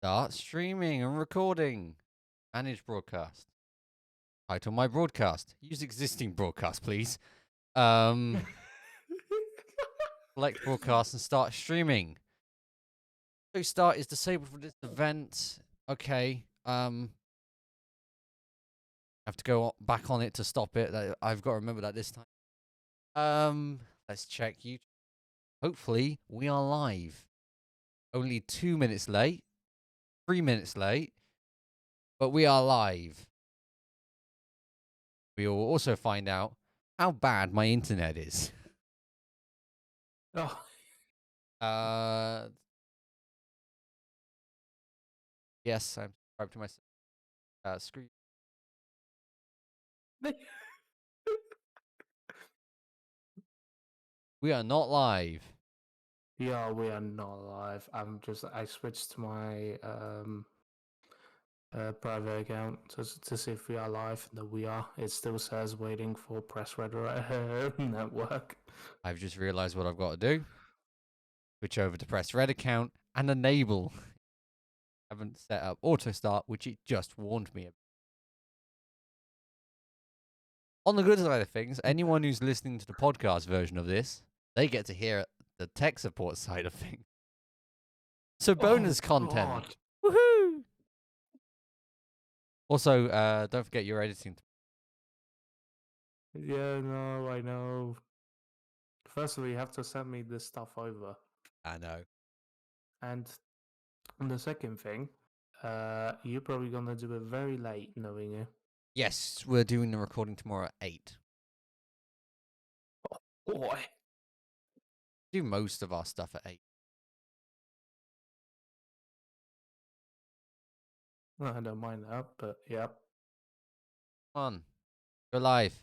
Start streaming and recording. Manage broadcast. Title my broadcast. Use existing broadcast, please. Select broadcast and start streaming. So start is disabled for this event. Okay. Have to go back on it to stop it. I've got to remember that this time. Let's check YouTube. Hopefully we are live. Only 2 minutes late. 3 minutes late. But we are live. We will also find out how bad my internet is. Oh, Yes, I'm subscribed to my screen. We are not live. yeah, we are not live. I switched to my private account to see if we are live. No, we are. It still says waiting for press red network. I've just realized what I've got to do. Switch over to press red account and enable. I haven't set up auto start, which it just warned me about. On the good side of things, anyone who's listening to the podcast version of this, they get to hear the tech support side of things. So bonus content. God. Woohoo! Also, don't forget your editing. Yeah, no, I know. Firstly, you have to send me this stuff over. I know. And the second thing, you're probably gonna do it very late, knowing you. Yes, we're doing the recording tomorrow at 8. Boy. Do most of our stuff at 8. I don't mind that, but yeah. Come on. Go live.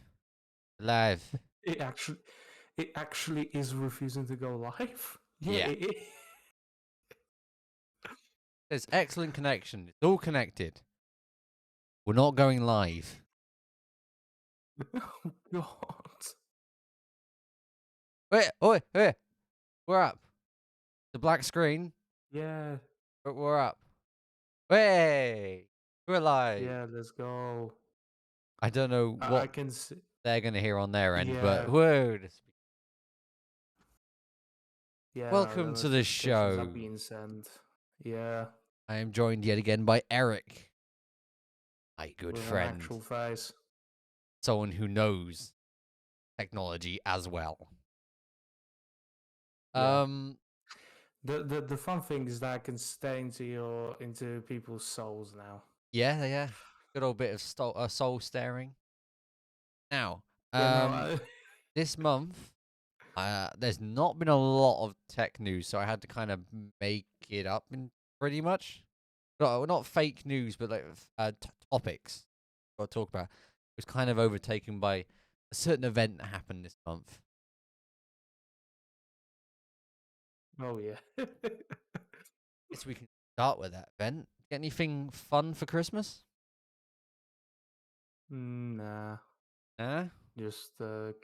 Live. It actually is refusing to go live. Yeah. It is. There's excellent connection. It's all connected. We're not going live. Oh God. Wait, we're up. The black screen, Yeah. but we're up. Hey, we're live. Yeah. Let's go. I don't know I what can see. they're going to hear on their end, but Yeah. whoa. Yeah. No, Welcome the to the notifications are show. being sent. Yeah. I am joined yet again by Eric, my good With an friend. actual face. Someone who knows technology as well. Yeah. The fun thing is that I can stay into people's souls now. Yeah. Good old bit of soul staring. Now, Yeah. No. this month, there's not been a lot of tech news, so I had to kind of make it up in pretty much. Not fake news, but like topics I'll talk about. It was kind of overtaken by a certain event that happened this month. Oh yeah. Guess we can start with that event. Get anything fun for Christmas? Nah. Nah. Just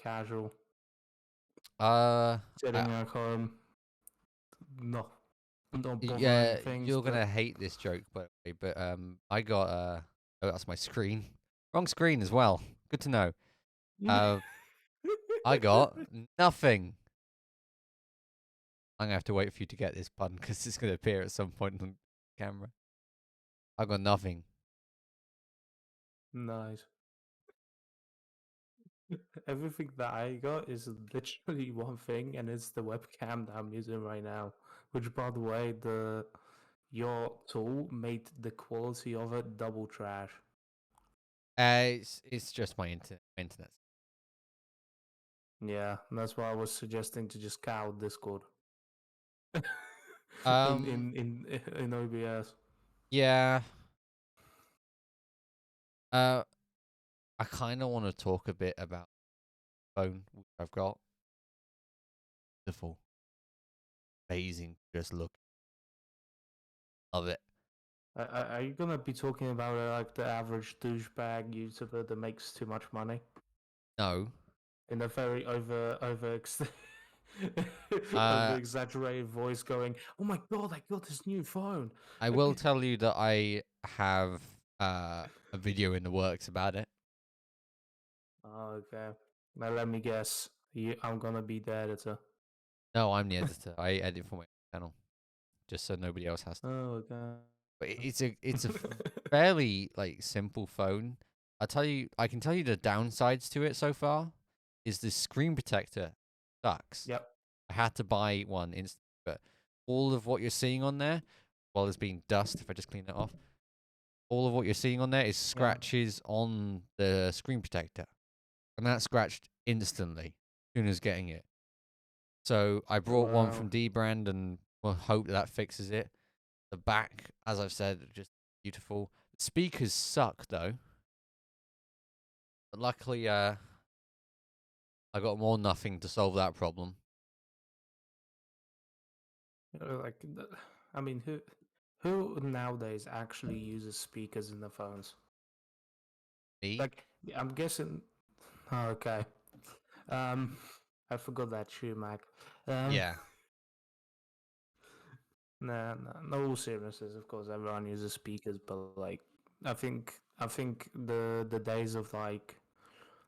casual. Uh, Sitting at home. No. Not bothering yeah, things. you're But gonna hate this joke, by the way, but I got oh, that's my screen. Wrong screen as well. Good to know. I got nothing. I'm gonna have to wait for you to get this pun because it's gonna appear at some point on camera. I got nothing. Nice. Everything that I got is literally one thing, and it's the webcam that I'm using right now. Which, by the way, your tool made the quality of it double trash. It's just my internet. Yeah, that's why I was suggesting to just cut out Discord. Um, in OBS. yeah. Uh, I kind of want to talk a bit about the phone which I've got. Beautiful, amazing, just look. Love it. Are you gonna be talking about like the average douchebag YouTuber that makes too much money No, in a very over Of the Uh, exaggerated voice going, "Oh my god, I got this new phone." I will tell you that I have a video in the works about it. Oh, okay. Now let me guess. I'm gonna be the editor. No, I'm the editor. I edit for my channel just so nobody else has to. Oh, okay. But it's a fairly like simple phone. I can tell you the downsides to it so far is the screen protector sucks. Yep. I had to buy one instantly, but all of what you're seeing on there, well, there's been dust. If I just clean it off, all of what you're seeing on there is Yeah. scratches on the screen protector, and that scratched instantly as soon as getting it. So I brought one Wow. from D brand and will hope that fixes it. The back, as I've said, just beautiful. The speakers suck though, but luckily, I got more than nothing to solve that problem. Like, I mean, who nowadays actually uses speakers in their phones? Me, Like, I'm guessing. Oh, okay. Um, I forgot that too, Mac. Um, yeah, no, all seriousness, of course, everyone uses speakers, but like, I think the days of like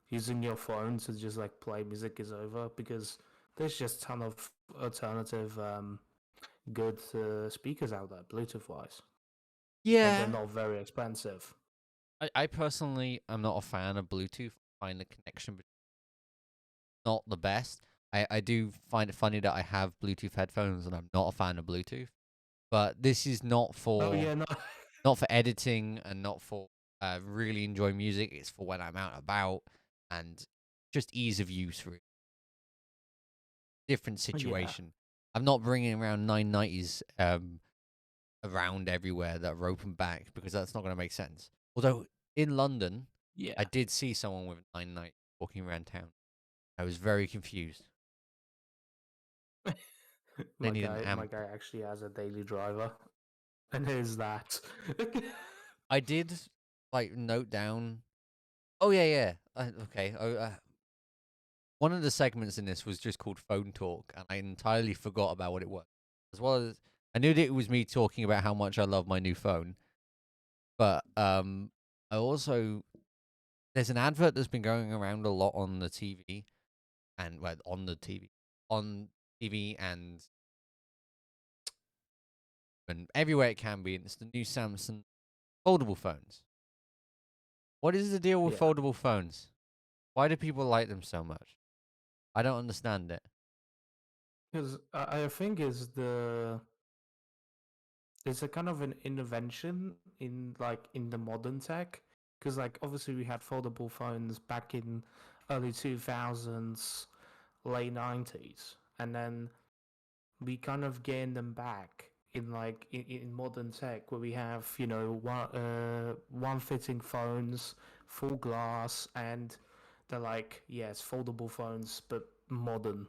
using your phone to just like play music is over because there's just ton of alternative good speakers out there, Bluetooth wise, and they're yeah. not very expensive. I personally am not a fan of Bluetooth. I find the connection not the best. I do find it funny that I have Bluetooth headphones and I'm not a fan of Bluetooth. But this is Oh yeah, no, not for editing and not for really enjoying music. It's for when I'm out and about and just ease of use. Really. Different yeah, situation. I'm not bringing around 990s around everywhere that are open back because that's not going to make sense. Although in London, I yeah. did see someone with 990 walking around town. I was very confused. They my need an guy, my amp. guy actually has a daily driver, and here's that. I did like note down. Oh yeah, yeah. Okay. One of the segments in this was just called phone talk, and I entirely forgot about what it was. As well as I knew that it was me talking about how much I love my new phone, but I also there's an advert that's been going around a lot on the TV and well on TV and everywhere it can be. And it's the new Samsung foldable phones. What is the deal with Yeah, foldable phones? Why do people like them so much? I don't understand it. because I think it's a kind of an intervention in like in the modern tech. Because like obviously we had foldable phones back in early 2000s, late 90s, and then we kind of gained them back in like in modern tech where we have one fitting phones, full glass, and they're like yes foldable phones but modern.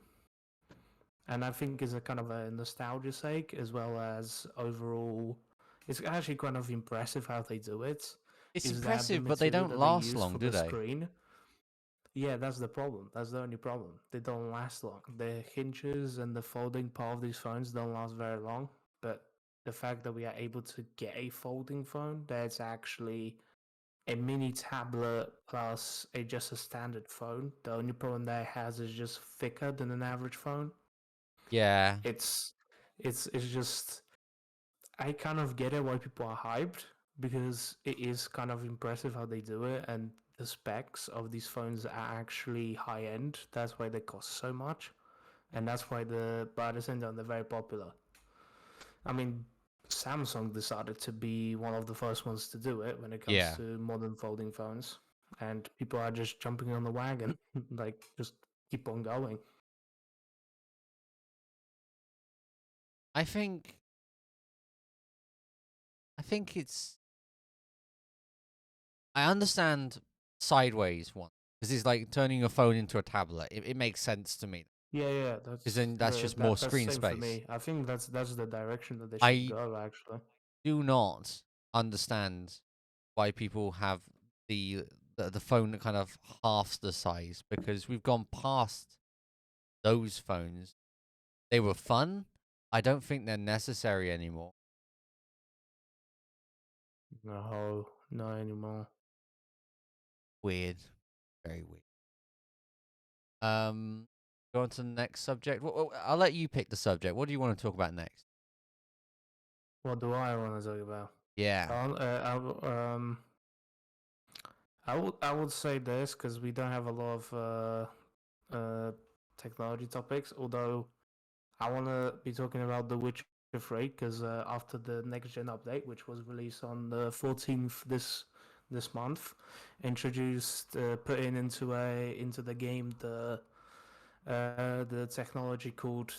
And I think it's a kind of a nostalgia sake as well as overall. It's actually kind of impressive how they do it. It's Is that the impressive, but they material don't that they last use long, for do the they? screen? Yeah, that's the problem. That's the only problem. They don't last long. The hinges and the folding part of these phones don't last very long. But the fact that we are able to get a folding phone that's actually a mini tablet plus just a standard phone, the only problem that it has is just thicker than an average phone. Yeah. It's it's just I kind of get it why people are hyped because it is kind of impressive how they do it and the specs of these phones are actually high end. That's why they cost so much. And that's why but at the same time they're very popular. I mean Samsung decided to be one of the first ones to do it when it comes Yeah. to modern folding phones. And people are just jumping on the wagon. Like just keep on going. I think I think it's I understand sideways one because it's like turning your phone into a tablet. It makes sense to me Yeah, yeah, because then that's just more that's screen same for space. me. I think that's the direction that they should I go actually. do not understand why people have the the phone that kind of halves the size because we've gone past those phones They were fun. I don't think they're necessary anymore. No, not anymore. Weird. Very weird. Go on to the next subject. I'll let you pick the subject. What do you want to talk about next? What do I want to talk about? Yeah. I would say this because we don't have a lot of technology topics. Although I want to be talking about The Witcher 3 because after the next gen update, which was released on the 14th this month, introduced putting into the game the technology called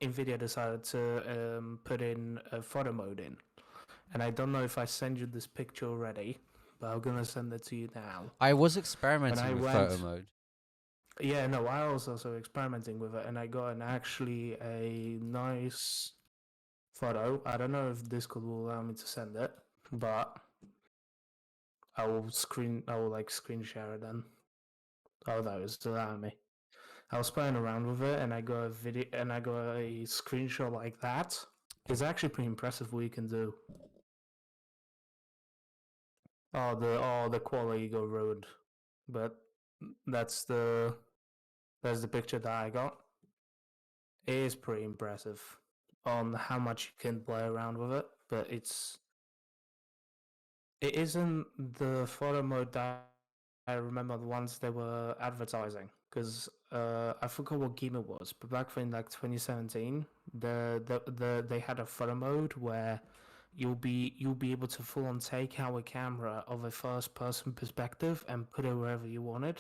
Nvidia decided to put in a photo mode in, and I don't know if I send you this picture already, but I'm gonna send it to you now. I was And I experimenting with photo went, mode. yeah, no, I was also experimenting with it, and I got actually a nice photo. I don't know if Discord will allow me to send it, but I will like screen share it then. Oh, that was allowing me. I was playing around with it, and I got a video, and I got a screenshot like that. It's actually pretty impressive what you can do. Oh, the quality got ruined, but that's the that's the picture that I got. It is pretty impressive on how much you can play around with it, but it isn't the photo mode that I remember the ones they were advertising because I forgot what game it was, but back in like 2017, they had a photo mode where you'll be able to full on take out a camera of a first person perspective and put it wherever you wanted.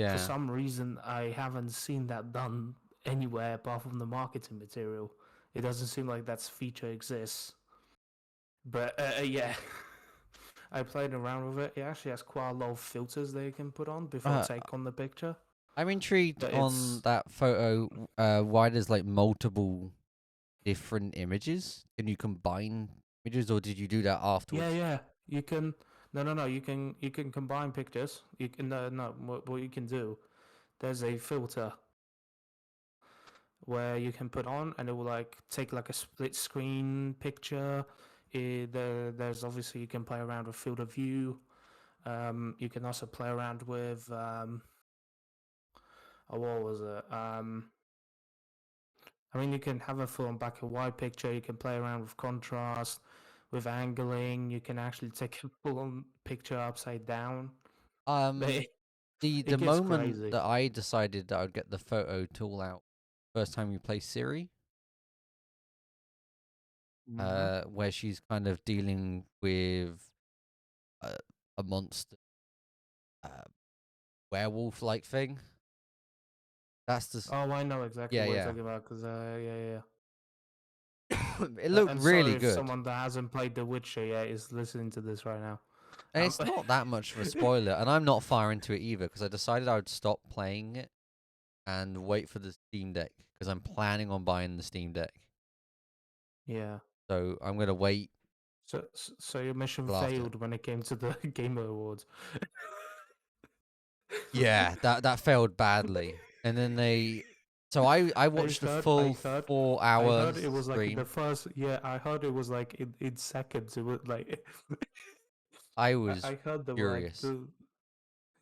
For Yeah. some reason, I haven't seen that done anywhere apart from the marketing material. It doesn't seem like that feature exists. But yeah, I played around with it. It actually has quite a lot of filters that you can put on before Uh, take on the picture. I'm intrigued But on it's that photo. Why there's like multiple different images? Can you combine images, or did you do that yeah, afterwards? yeah. You can no. You can combine pictures. You can no. What you can do? There's a filter where you can put on, and it will like take like a split screen picture. There's obviously you can play around with field of view. You can also play around with what was it? I mean, you can have a full on black and white picture. You can play around with contrast, with angling. You can actually take a full on picture upside down. Um, It, the it gets moment crazy. that I decided that I'd get the photo tool out, first time we play Siri, Mm-hmm. where she's kind of dealing with uh, a monster, uh, werewolf-like thing. That's the Oh, I know exactly yeah, what you're yeah. talking about because yeah, yeah. It looked And really sorry if good. someone that hasn't played The Witcher yet is listening to this right now. And it's not that much of a spoiler, and I'm not far into it either because I decided I would stop playing it and wait for the Steam Deck because I'm planning on buying the Steam Deck. Yeah. So I'm gonna wait So your mission till after. failed when it came to the Gamer Awards. Yeah, that failed badly. And then so I I watched the heard, I full heard, four I hour heard it was like in the stream. first. Yeah, I heard it was like in seconds. It was like I I, was I heard the like furious. the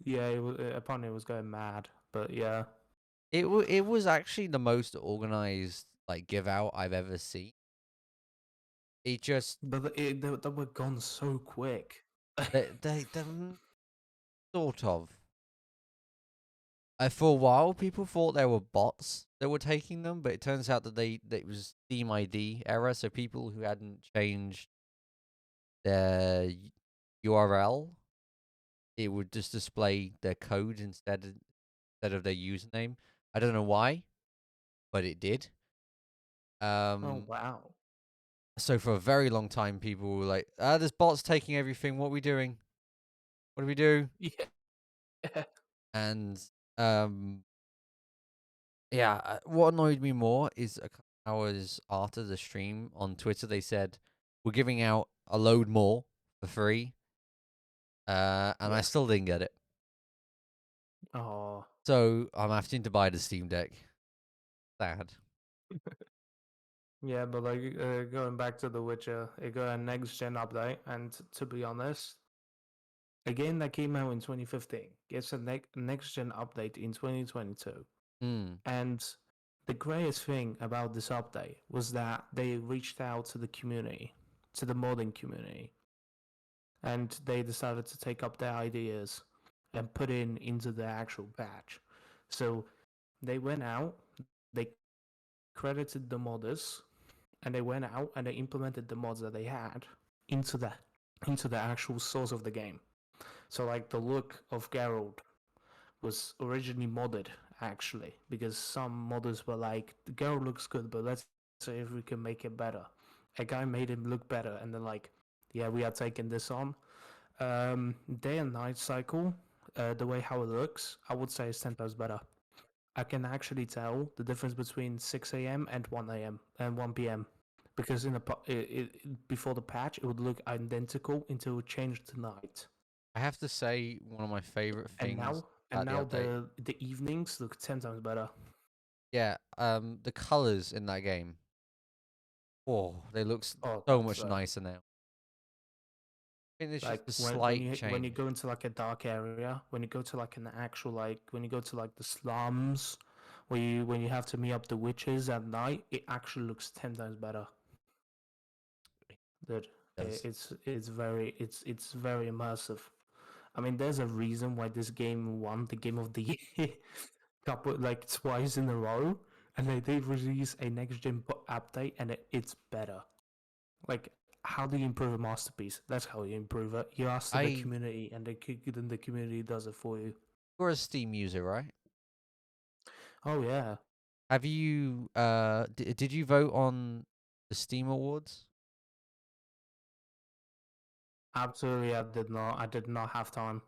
yeah. It was apparently it was going mad, but yeah. It was actually the most organized like give out I've ever seen. It just But they were gone so quick. they sort of. For a while, people thought there were bots that were taking them, but it turns out that it was Steam ID error. So people who hadn't changed their URL, it would just display their code instead of their username. I don't know why, but it did. Oh Um, wow. so for a very long time, people were like, "Ah, this bot's taking everything. What are we doing? What do we do?" Yeah. And um, yeah, what annoyed me more is a couple hours after the stream on Twitter, they said we're giving out a load more for free, and I Yeah. still didn't get it. Oh. So I'm having to buy the Steam Deck. Sad. Yeah, but like going back to The Witcher, it got a next gen update, and to be honest, a game that came out in 2015 gets a next gen update in 2022. Hmm. And the greatest thing about this update was that they reached out to the community, to the modding community, and they decided to take up their ideas and put into the actual patch. So they went out, they credited the modders, and they went out and they implemented the mods that they had into the actual source of the game. So like the look of Geralt was originally modded actually, because some modders were like, the Geralt looks good, but let's see if we can make it better. A guy made him look better, and they're like, yeah, we are taking this on. Day and night cycle, the way how it looks, I would say is 10 times better. I can actually tell the difference between 6 a.m. and 1 a.m. and 1 p.m. Because before the patch, it would look identical until it changed to night. I have to say, one of my favorite And things about the now update. the evenings look 10 times better. Yeah, the colors in that game. Oh, they look Oh, so that's much nicer now. I think there's like just a when slight you change. go into like a dark area, when you go to like an actual like when you go to like the slums, where you when you have to meet up the witches at night, it actually looks 10 times better. Dude, It does. it's very immersive. I mean, there's a reason why this game won the game of the year couple like twice in a row, and they did release a next gen update, and it's better. Like, how do you improve a masterpiece? That's how you improve it. You ask the I community, and then the community does it for you. You're a Steam user, right? Oh yeah, Have you did you vote on the Steam Awards? absolutely. I did not have time.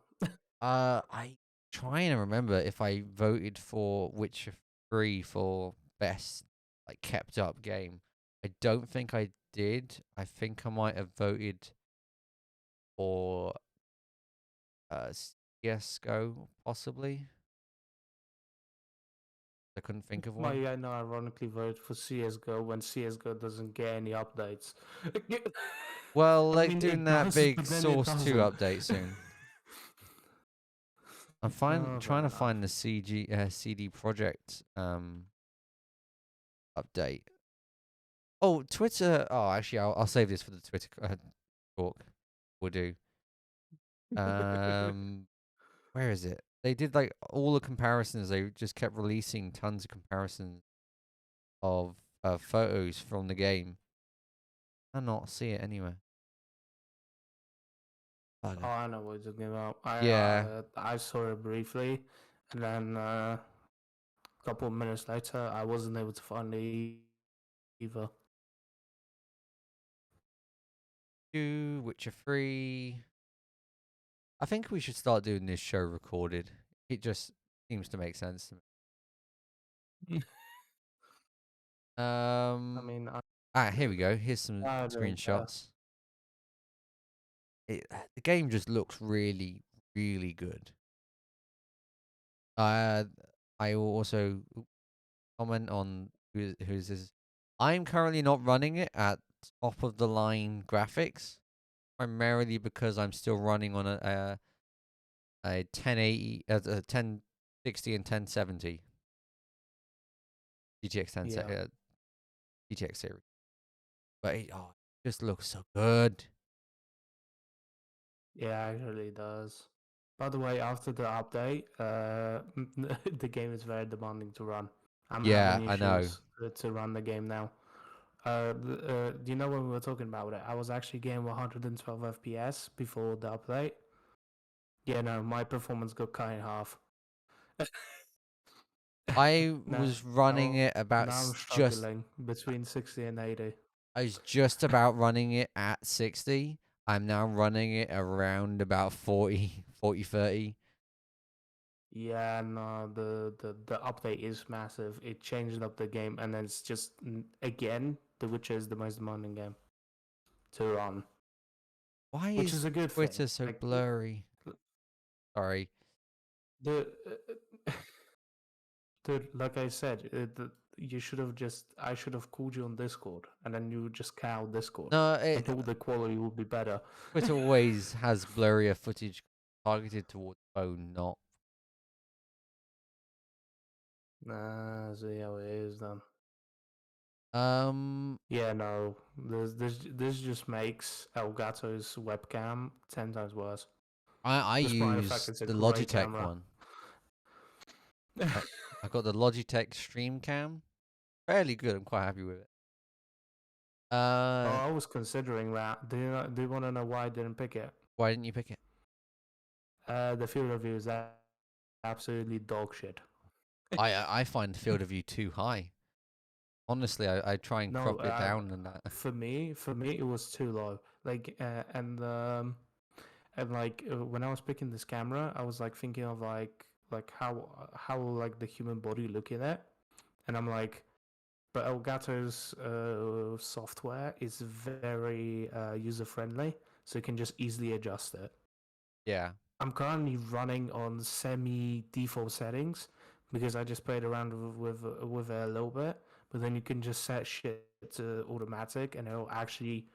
I trying to remember if I voted for Witcher 3 for best like kept up game. I don't think I did. I think I might have voted for CS:GO possibly. I couldn't think of My one. I know ironically voted for CS:GO when CS:GO doesn't get any updates. Well, I like mean, doing it that does, big but then it Source 2 doesn't. update soon. Oh, Trying fair to enough. find the CD Project update. Oh, Twitter. Oh, actually, I'll save this for the Twitter talk. We'll do. Um, where is it? They did like all the comparisons. They just kept releasing tons of comparisons of photos from the game. I not see it anywhere. Oh, Bugger. I know what you're talking about. Yeah. I saw it briefly, and then a couple of minutes later, I wasn't able to find it either. Do Witcher 3. I think we should start doing this show recorded. It just seems to make sense to me. I Um. mean, Here we go. Here's some I don't care. screenshots. The game just looks really, really good. Uh, I will also comment on who's this. I'm currently not running it at top of the line graphics, primarily because I'm still running on a 1080, a 1060 and 1070 GTX Yeah, GTX series. But it just looks so good. yeah, actually it does. By the way, after the update, the game is very demanding to run. I'm Yeah, having I know. issues to run the game now. Do you know when we were talking about it? I was actually getting 112 FPS before the update. Yeah, no, my performance got cut in half. I now, was running it about now I'm just struggling between 60 and 80. I was just about running it at 60. I'm now running it around about 40, 40, 30. Yeah, no, the update is massive. It changed up the game, and then it's just again, The Witcher is the most demanding game to run, Why which is is a good thing. Twitter so Like blurry? Sorry. the, dude, like I said, you should have just I should have called you on Discord, and then you would just cow Discord, No, and all the quality would be better. Twitter always has blurrier footage targeted towards phone, not. Nah, see how it is then. Um, Yeah, no, this just makes Elgato's webcam 10 times worse, I despite the fact use it's a the great Logitech camera. one. I, I got the Logitech Stream Cam. Fairly good. I'm quite happy with it. Oh, Uh, I was considering that. Do you want to know why I didn't pick it? why didn't you pick it? The field of view is absolutely dog shit. I find the field of view too high. Honestly, I try and No, crop it down and that. for me, it was too low. Like, and like when I was picking this camera, I was like thinking of like how like the human body look in it, and I'm like, but Elgato's software is very user friendly, so you can just easily adjust it. Yeah. I'm currently running on semi default settings because I just played around with it a little bit. But then you can just set shit to automatic, and it'll actually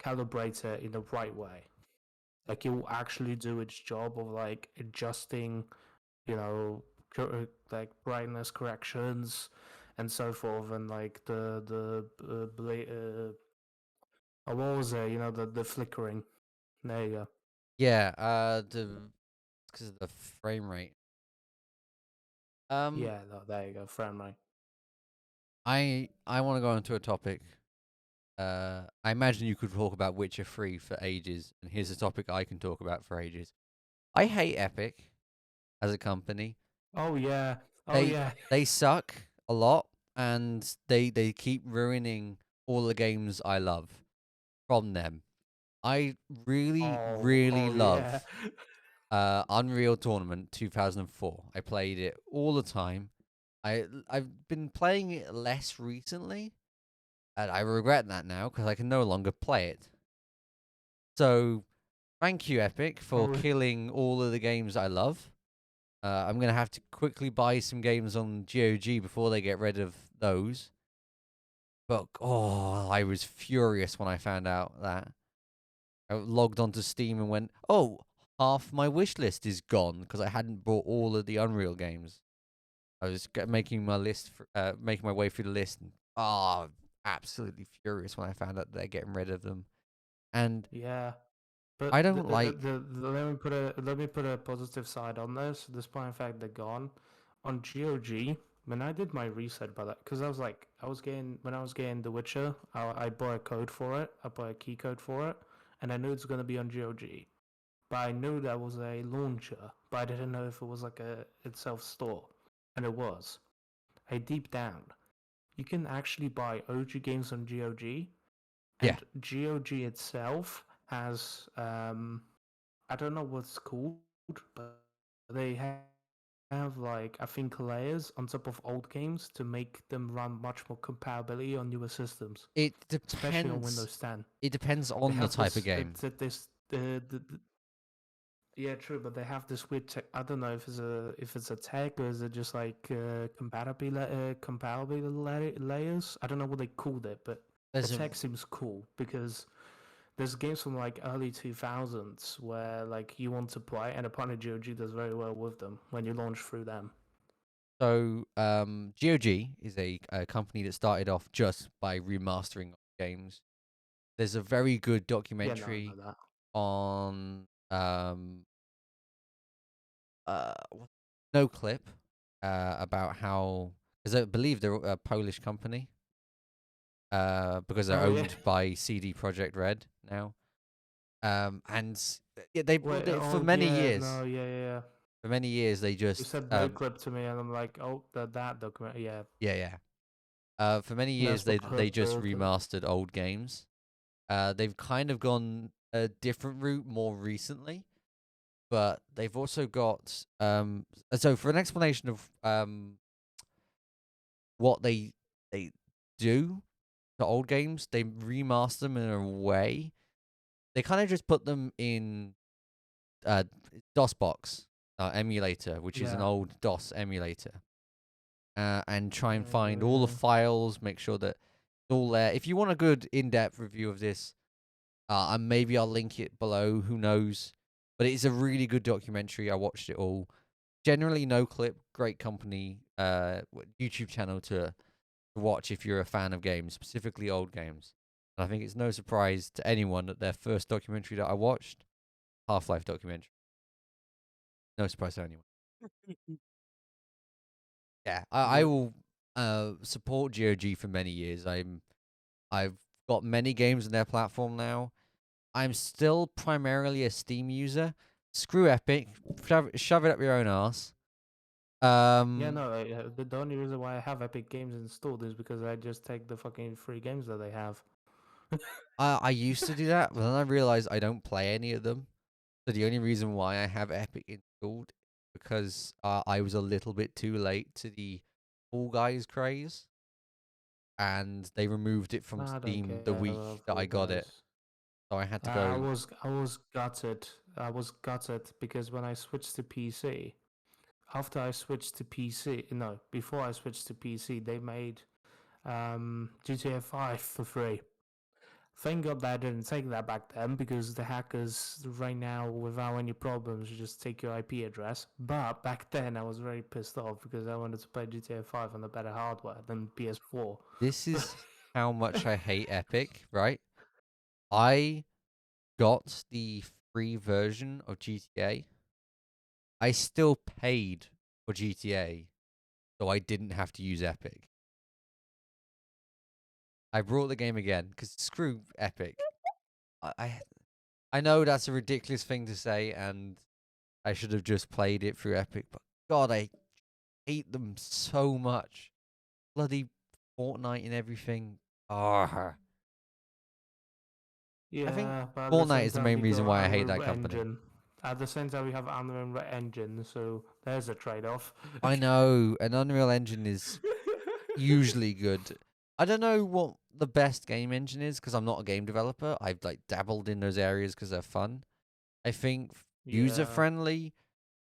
calibrate it in the right way. Like it will actually do its job of like adjusting, you know, like brightness corrections and so forth, and like what was it? You know, the flickering. There you go. Yeah. Because of the frame rate. Um, Yeah, there you go. Frame rate. I want to go into a topic. I imagine you could talk about Witcher 3 for ages, and here's a topic I can talk about for ages. I hate Epic as a company. Oh yeah. Oh They yeah. they suck a lot, and they keep ruining all the games I love from them. I really really Oh yeah. love Unreal Tournament 2004. I played it all the time. I've been playing it less recently, and I regret that now because I can no longer play it. So thank you, Epic, for Oh killing all of the games I love. I'm gonna have to quickly buy some games on GOG before they get rid of those. But oh, I was furious when I found out that. I logged onto Steam and went, "Oh, half my wish list is gone because I hadn't bought all of the Unreal games." I was making my list, making my way through the list, and absolutely furious when I found out they're getting rid of them. And yeah. But I don't like. let me put a positive side on this. Despite the fact they're gone, on GOG, when I did my reset by that, because I was like, I was getting The Witcher, I bought a code for it, I bought a key code for it, and I knew it's gonna be on GOG. But I knew that was a launcher, but I didn't know if it was like a itself store, and it was. I deep down, you can actually buy OG games on GOG, Yeah, and GOG itself has I don't know what's called, but they have like I think layers on top of old games to make them run much more compatibility on newer systems, it especially on depends. Windows 10. It depends They on the have type of this game. this yeah, true, but they have this weird tech. I don't know if it's a tech or is it just like compatible layers. I don't know what they called it, but the There's a tech seems cool because there's games from like early 2000s where like you want to play, and apparently GOG does very well with them when you launch through them. So, GOG is a company that started off just by remastering games. There's a very good Yeah, no, I know documentary that. on what- no clip about how, because I believe they're a Polish company because they're Oh yeah. owned by CD Projekt Red now. And yeah, Wait. for Oh many yeah. years, No. Yeah. Yeah. Yeah. they You just said no clip to me, and I'm like, oh, that document. Yeah, yeah, yeah. For many years that's what they hurt just remastered old games. They've kind of gone a different route more recently, but they've also got so for an explanation of what they do to old games, they remaster them in a way. They kind of just put them in uh DOSBox emulator, which is an yeah. old DOS emulator. and try and find all the Mm, files, make sure that it's all there. If you want a good in-depth review of this, and maybe I'll link it below. Who knows? But it's a really good documentary. I watched it all. Generally, no clip. Great company. YouTube channel to watch if you're a fan of games, specifically old games. And I think it's no surprise to anyone that their first documentary that I watched, Half-Life documentary. No surprise to anyone. Yeah, I yep. will support GOG for many years. I've got many games on their platform now. I'm still primarily a Steam user. Screw Epic, shove it up your own ass. Yeah, Um, no, the only reason why I have Epic Games installed is because I just take the fucking free games that they have. I used to do that, but then I realized I don't play any of them. So the only reason why I have Epic installed because I was a little bit too late to the Fall Guys craze, and they removed it from I don't Steam care the week about that I Fall got it. Guys. So I had to I go. was I was gutted. I was gutted because when I switched to PC, after I switched to PC, no, before I switched to PC, they made GTA 5 for free. Thank God that I didn't take that back then because the hackers right now, without any problems, just take your IP address. But back then, I was very pissed off because I wanted to play GTA 5 on the better hardware than PS4. This is how much I hate Epic, right? I got the free version of GTA. I still paid for GTA, so I didn't have to use Epic. I brought the game again because screw Epic. I, I I know that's a ridiculous thing to say, and I should have just played it through Epic. But God, I hate them so much. Bloody Fortnite and everything. Ah, I think Yeah, but at the Fortnite same is the time, main we reason got why I hate Unreal that company. Engine. At the same time, we have Unreal Engine, so there's a trade-off. I know an Unreal Engine is usually good. I don't know what the best game engine is because I'm not a game developer. I've like dabbled in those areas because they're fun. I think user Yeah. friendly,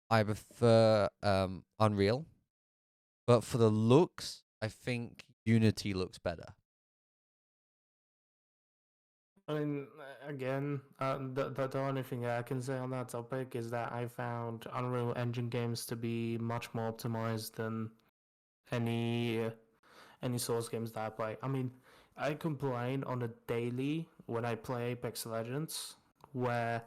I prefer Unreal, but for the looks, I think Unity looks better. I mean, again, the only thing I can say on that topic is that I found Unreal Engine games to be much more optimized than any uh, any Source games that I play. I mean, I complain on a daily when I play Apex Legends, where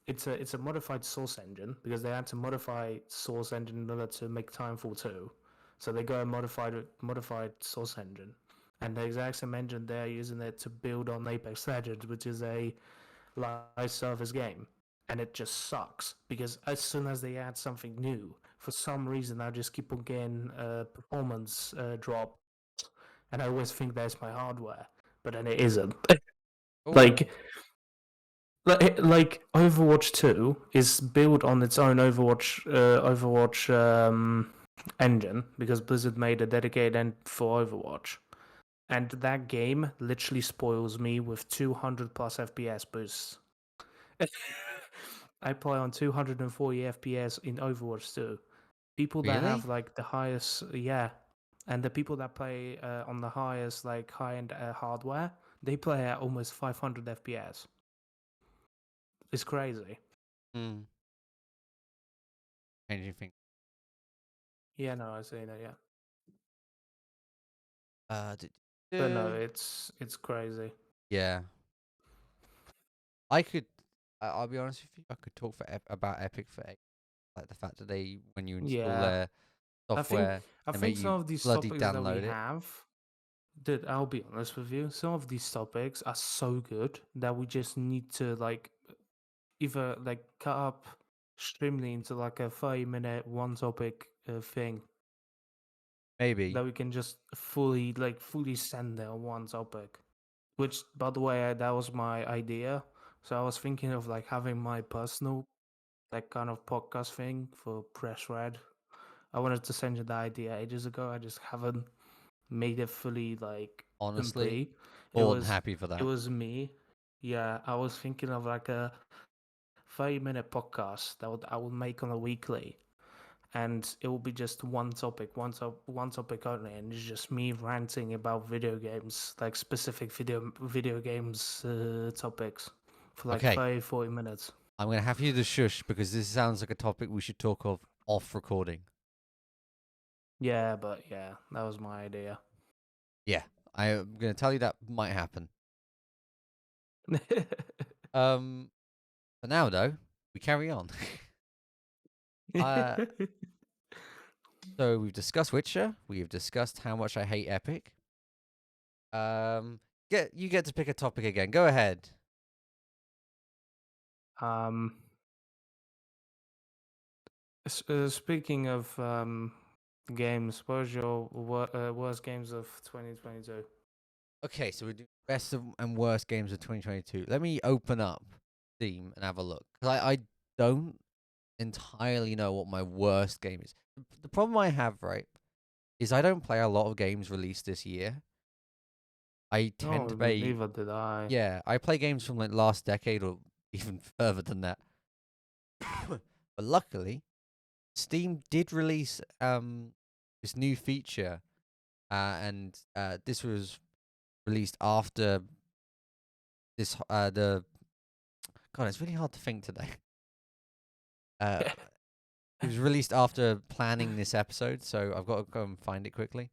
it's a modified Source engine because they had to modify Source engine in order to make Timefall 2. So they go and modified Source engine, and the exact same engine they're using it to build on Apex Legends, which is a live service game, and it just sucks because as soon as they add something new, for some reason I just keep on getting performance drop, and I always think that's my hardware, but then it isn't. Oh, like like Overwatch 2 is built on its own Overwatch engine because Blizzard made a dedicated engine for Overwatch. And that game literally spoils me with 200 plus FPS boosts. I play on 240 FPS in Overwatch 2. People that have really? like the highest, yeah, and the people that play on the highest like high-end hardware, they play at almost 500 FPS. It's crazy. Hmm. Changing things. Yeah, no, I say that. Yeah, Uh, d- but no, d- it's crazy. yeah. I could. I'll be honest with you. I could talk about Epic for like the fact that they, when you install Yeah, their I think software, I they think make some you of these bloody topics that we download it. have, dude, I'll be honest with you, some of these topics are so good that we just need to like either like cut up extremely into like a 30-minute one topic thing Maybe. that we can just fully send there on one topic. Which, by the way, that was my idea. So I was thinking of like having my personal like kind of podcast thing for Press Red. I wanted to send you the idea ages ago. I just haven't made it fully like Honestly, complete. It more than was happy for it that. was me. Yeah, I was thinking of like a 30-minute podcast that I would make on a weekly, and it will be just one topic, one topic only, and it's just me ranting about video games, like specific video games topics, for like Okay, 30, 40 minutes. I'm gonna have you to shush because this sounds like a topic we should talk of off recording. Yeah, but yeah, that was my idea. Yeah, I'm gonna tell you that might happen. Um, for now though, we carry on. uh, so we've discussed Witcher. We've discussed how much I hate Epic. Get to pick a topic again. Go ahead. um, Speaking of games, what was your worst games of 2022? Okay, so we do best of and worst games of 2022. Let me open up Steam and have a look. 'Cause I don't entirely know what my worst game is. The problem I have, right, is I don't play a lot of games released this year. I tend Oh, to play, neither did I. yeah, I play games from like last decade or even further than that. But luckily, Steam did release this new feature, and this was released after the God. It's really hard to think today. Uh, it was released after planning this episode, so I've got to go and find it quickly.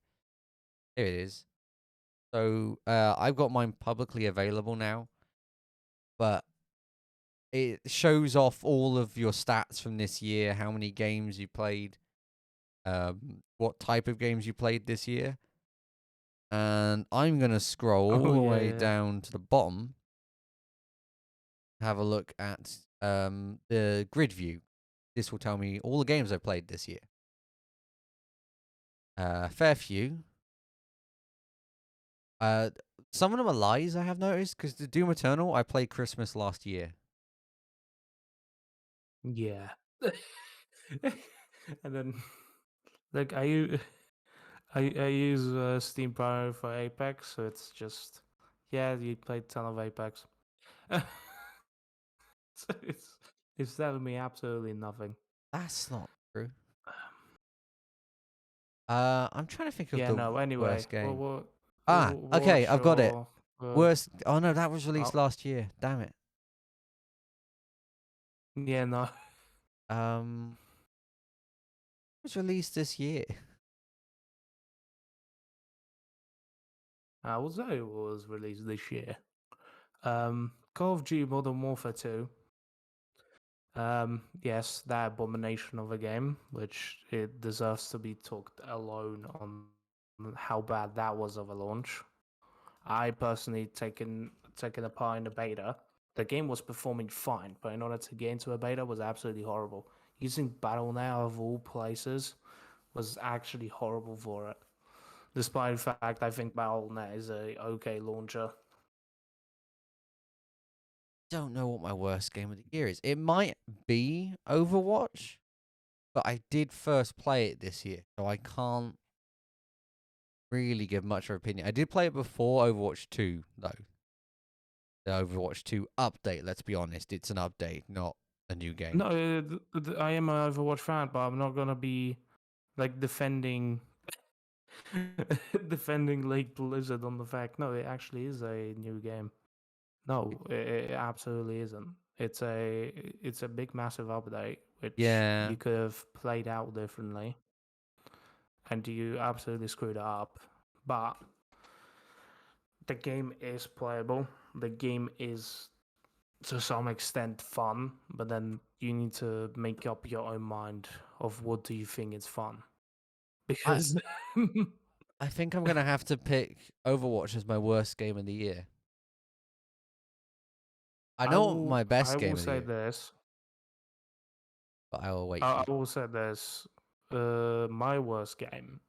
Here it is. So I've got mine publicly available now, but it shows off all of your stats from this year, how many games you played, what type of games you played this year. And I'm going to scroll Oh all the way yeah. down to the bottom, have a look at the grid view. This will tell me all the games I played this year. Fair few. Uh, some of them are lies, I have noticed, because the Doom Eternal, I played Christmas last year. Yeah. And then, like, I use Steam Power for Apex, so it's just, yeah, you played a ton of Apex. So it's telling me absolutely nothing. That's not true. I'm trying to think of Yeah, the no. Anyway, worst game. Okay, what's I've got it. your Worst. Oh no, that was released oh last year. Damn it. yeah, no. Um, it was released this year. I would say it was released this year. Call of Duty Modern Warfare 2. Yes, that abomination of a game, which it deserves to be talked alone on how bad that was of a launch. I personally taken a part in the beta. The game was performing fine, but in order to get into a beta was absolutely horrible. Using Battle.net of all places was actually horrible for it. Despite the fact I think Battle.net is a okay launcher. Don't know what my worst game of the year is. It might be Overwatch, but I did first play it this year, so I can't really give much of an opinion. I did play it before Overwatch 2, though. The Overwatch 2 update, let's be honest. It's an update, not a new game. No, I am an Overwatch fan, but I'm not gonna be like defending defending Lake Blizzard on the fact. No, it actually is a new game. No, it absolutely isn't. It's a big massive update which Yeah. you could have played out differently, and you absolutely screwed it up. But the game is playable. The game is to some extent fun, but then you need to make up your own mind of what do you think is fun. I Because I think I'm gonna have to pick Overwatch as my worst game of the year. I know what my I best will game of the say year, this. but I will wait for I you. will say this. My worst game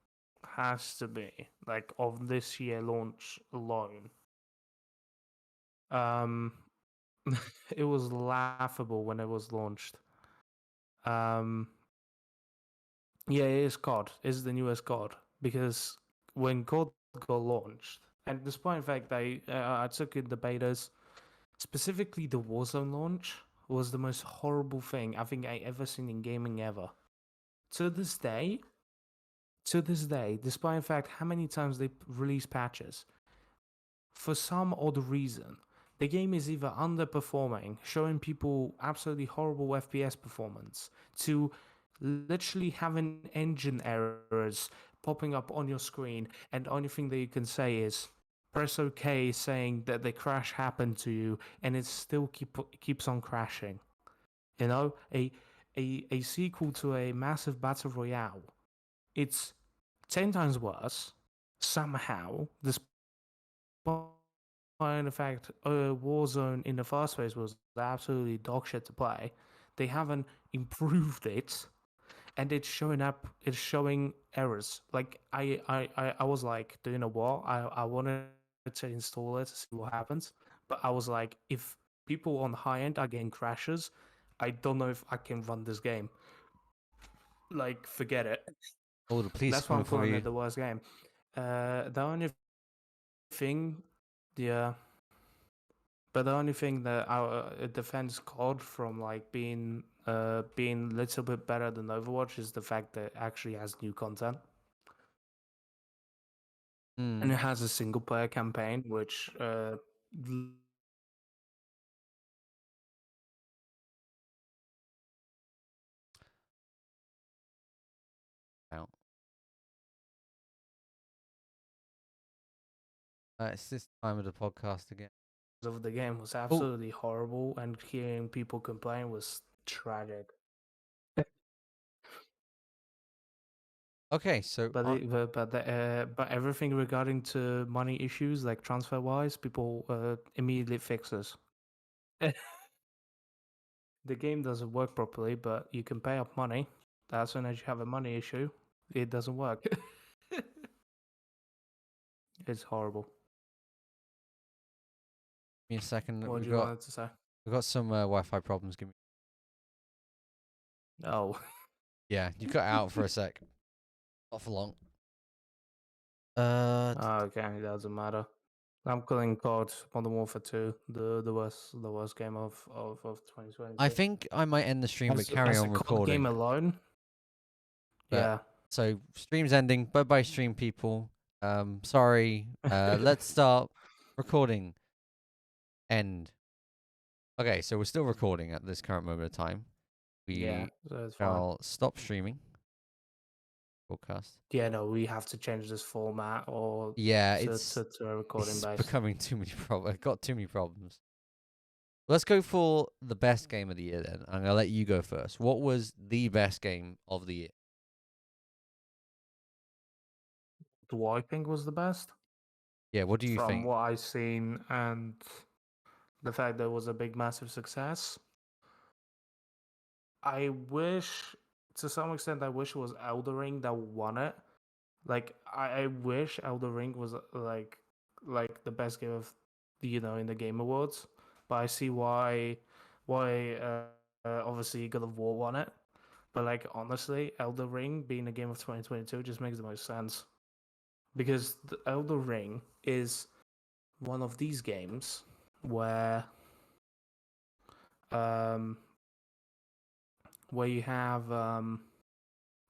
has to be like of this year launch alone. Um, it was laughable when it was launched. Um, yeah, it is COD. It's the newest COD because when COD got launched, and despite the fact I took in the betas, specifically the Warzone launch was the most horrible thing I think I ever seen in gaming ever. to this day, despite the fact how many times they release patches, for some odd reason, the game is either underperforming, showing people absolutely horrible FPS performance, to literally having engine errors popping up on your screen, and the only thing that you can say is press OK, saying that the crash happened to you, and it still keeps on crashing. You know, a sequel to a massive battle royale. It's 10 times worse somehow, despite the fact Warzone in the first place was absolutely dog shit to play. They haven't improved it, and it's showing up. It's showing errors. Like I was like, do you know what? I wanted to install it to see what happens, but I was like, if people on high end are getting crashes, I don't know if I can run this game. Like, forget it. Oh, the police are That's why coming I'm for calling you. it the worst game. The only thing, yeah, but the only thing that our defends COD from like being a little bit better than Overwatch is the fact that it actually has new content. Hmm. And it has a single player campaign, which Out. It's this time of the podcast again. of the game was Oh, absolutely horrible, and hearing people complain was tragic. okay. So But but everything regarding to money issues like transfer wise, people immediately fixes. The game doesn't work properly, but you can pay up money. As soon as you have a money issue, it doesn't work. It's horrible. give me a second. What do you want to say? We've got some Wi-Fi problems. Give me. Oh, Yeah, you cut out for a sec. Not for long. okay, it doesn't matter. I'm calling COD Modern Warfare 2 the worst game of I 2022. think I might end the stream, but carry As a on COD game recording. alone, But yeah. so stream's ending. Bye bye, stream people. Sorry. Let's start recording. End. Okay, so we're still recording at this current moment of time. Yeah, We so it's fine. shall stop streaming broadcast. Yeah, no, we have to change this format or Yeah, to a recording it's based. becoming too many problems. Got too many problems. Let's go for the best game of the year then. I'm gonna let you go first. What was the best game of the year? Do I think was the best Yeah, what do you from think? what I've seen and the fact that it was a big, massive success. I wish, to some extent, I wish it was Elder Ring that won it. Like, I wish Elder Ring was like the best game of in the Game Awards. But I see why obviously God of War won it. But like honestly, Elder Ring being a game of 2022 just makes the most sense because the Elder Ring is one of these games where um where you have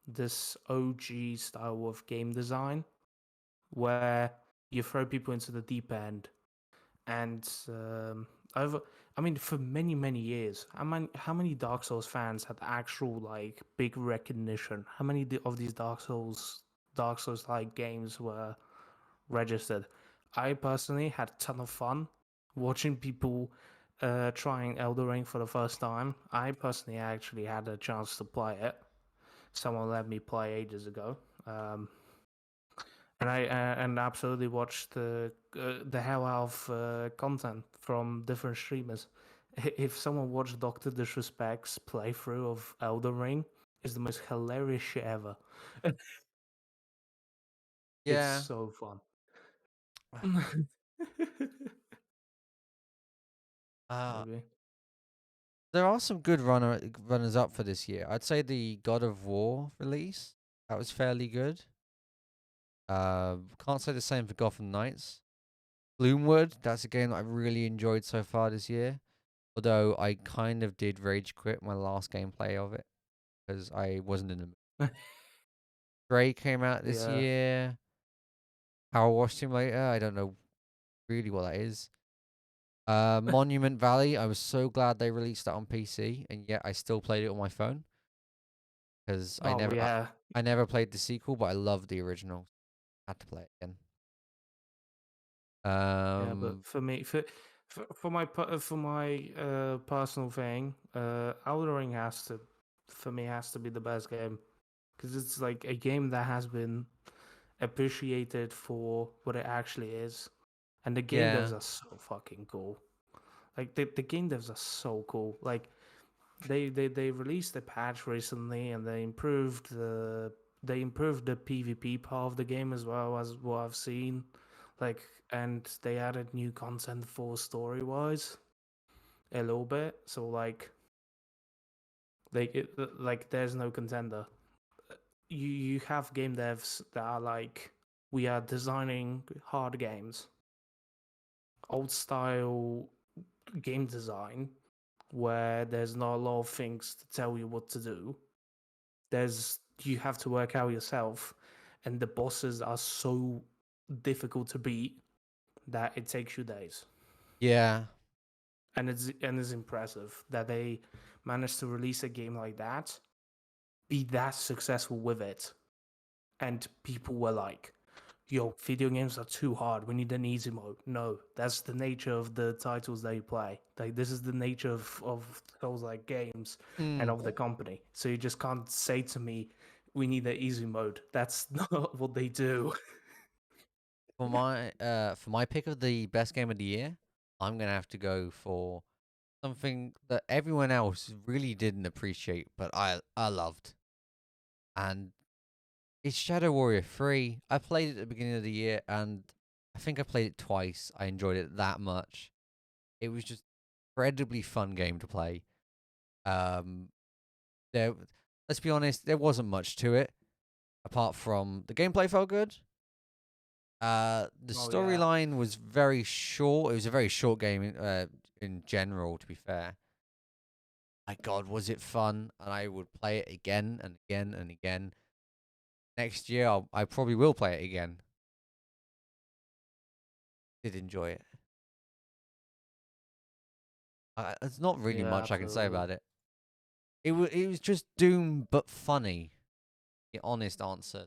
this OG style of game design where you throw people into the deep end and over I mean for many years how many Dark Souls fans had actual like big recognition, how many of these Dark Souls like games were registered. I personally had a ton of fun watching people trying Elder Ring for the first time. I personally actually had a chance to play it. Someone let me play ages ago. And I and absolutely watched the hell out of content from different streamers. If someone watched Doctor Disrespect's playthrough of Elden Ring, it's the most hilarious shit ever. It's Yeah. so fun. Uh Maybe. there are some good runners up for this year. I'd say the God of War release. That was fairly good. Can't say the same for Gotham Knights. Gloomwood, that's a game that I've really enjoyed so far this year. Although I kind of did rage quit my last gameplay of it because I wasn't in the mood. Stray came out this Yeah. year. Power Wash Simulator. I don't know really what that is. Monument Valley. I was so glad they released that on PC, and yet I still played it on my phone because Oh yeah. I never played the sequel, but I loved the original. Had to play it again. Yeah, but Um, for me, for my personal thing, Elden Ring has to, for me, has to be the best game because it's like a game that has been appreciated for what it actually is, and the game yeah, devs are so fucking cool. Like the game devs are so cool. Like they released a patch recently and they improved the PvP part of the game as well as what I've seen. Like and they added new content for story wise a little bit. So like there's no contender. You have game devs that are like we are designing hard games, old style game design where there's not a lot of things to tell you what to do. There's you have to work out yourself, and the bosses are so difficult to beat that it takes you days. yeah, And it's impressive that they managed to release a game like that, be that successful with it, and people were like, yo, video games are too hard. We need an easy mode. No, that's the nature of the titles they play. Like this is the nature of those like games and mm. of the company. So you just can't say to me, we need an easy mode. That's not what they do. For my pick of the best game of the year, I'm gonna have to go for something that everyone else really didn't appreciate, but I loved, and it's Shadow Warrior 3. I played it at the beginning of the year, and I think I played it twice. I enjoyed it that much. It was just incredibly fun game to play. Um, there, let's be honest, there wasn't much to it apart from the gameplay felt good. The Oh yeah. storyline was very short. It was a very short game in general, to be fair. My God, was it fun? And I would play it again and again and again. Next year, I probably will play it again. Did enjoy it. There's not really Yeah, much I can say absolutely. about it. It was just Doom but funny. The honest answer.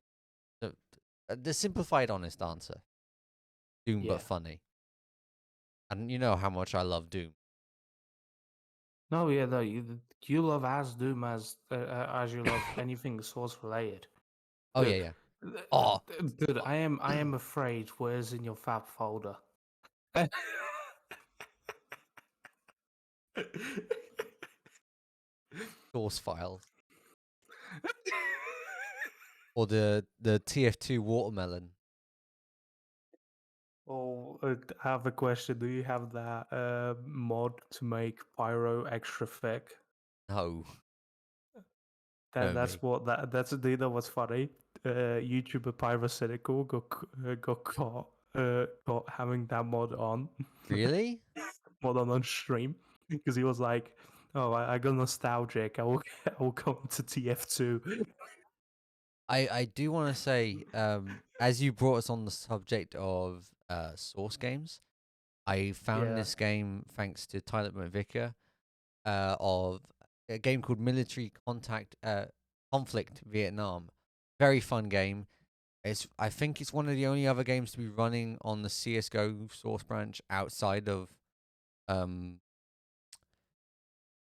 The, the simplified honest answer. Doom but Yeah. funny. And you know how much I love Doom. No, yeah, no, you love as Doom as you love anything source related. Oh yeah, Dude, yeah. Oh, dude, I am afraid where's in your fab folder. source files or the TF2 watermelon. Oh, I have a question. Do you have that mod to make Pyro extra thick? No, That no that's me. what that's do you know what's funny? YouTuber Pyrocynical got caught having that mod on Really? on stream because he was like, "Oh, I got nostalgic. I will I will come to TF2." I do want to say, as you brought us on the subject of source games, I found Yeah, this game thanks to Tyler McVicker of a game called Military Contact Conflict Vietnam. Very fun game. I think it's one of the only other games to be running on the CS:GO source branch um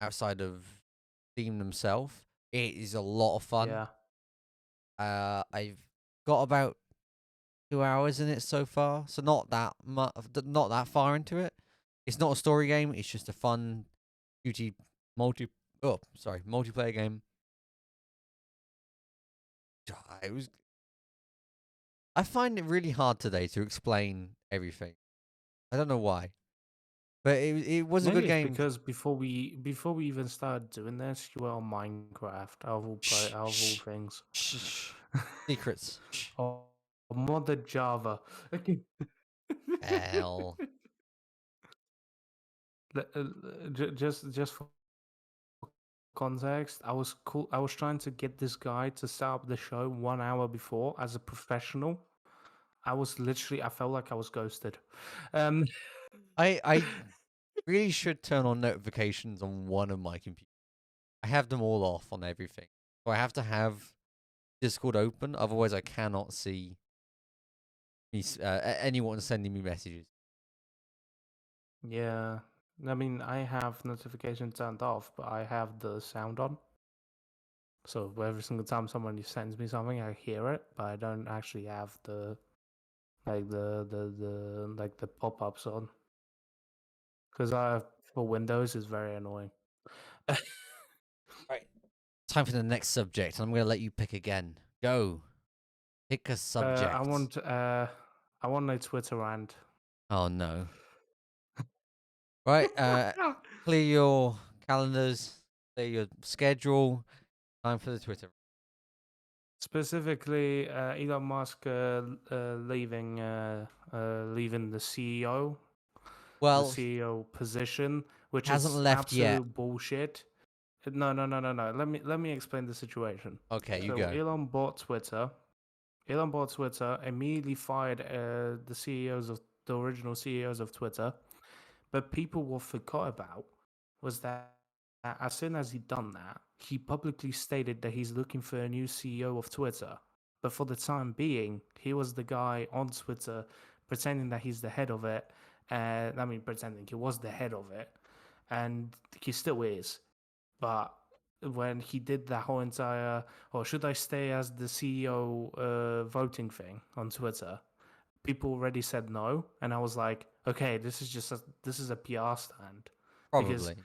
outside of Steam themselves. It is a lot of fun. yeah. I've got about 2 hours in it so far, so not that far into it. It's not a story game. It's just a fun, duty multi. Oh, sorry, multiplayer game. It was. I find it really hard today to explain everything. I don't know why, but it was a good Maybe it's game. because before we even started doing this, you were on Minecraft. Shh, Out of all shh, things. shh, shh. Secrets. Shh. Or modded Java. Okay. Hell. Just for context, I was cool. I was trying to get this guy to set up the show 1 hour before as a professional. I felt like I was ghosted. Um, I really should turn on notifications on one of my computers. I have them all off on everything. So I have to have Discord open, otherwise I cannot see anyone sending me messages. yeah, I mean, I have notifications turned off, but I have the sound on. So every single time somebody sends me something, I hear it, but I don't actually have the pop-ups on because I for Windows is very annoying. Right. Time for the next subject. I'm going to let you pick again. Go. Pick a I subject. want I want a Twitter rant. Oh no. Right. Clear your calendars. Clear your schedule. Time for the Twitter. Specifically, Elon Musk leaving the Well, he CEO position, which hasn't is left yet. absolute bullshit. No, no, no, no, no. Let me explain the situation. Okay, you So go. Elon bought Twitter. Elon bought Twitter, immediately fired the original CEOs of Twitter. But people what forgot about was that as soon as he'd done that, he publicly stated that he's looking for a new CEO of Twitter. But for the time being, he was the guy on Twitter pretending that he's the head of it. I mean, pretending he was the head of it, and he still is. But when he did that whole entire, or should I stay as the CEO voting thing on Twitter, people already said no, and I was like, okay, this is a PR stand because Probably.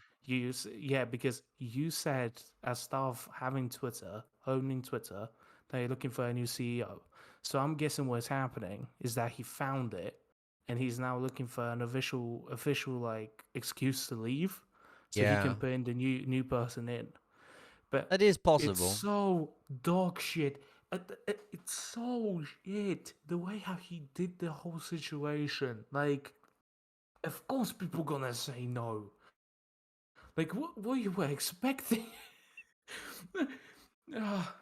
because you said as staff having Twitter, owning Twitter, that you're looking for a new CEO. So I'm guessing what's happening is that he found it, and he's now looking for an official like excuse to leave, so he Yeah. can put in the new person in. But That is it's possible. so dog shit. It's so shit. The way how he did the whole situation. Like, of course, people gonna say no. Like, what you were expecting? Ah,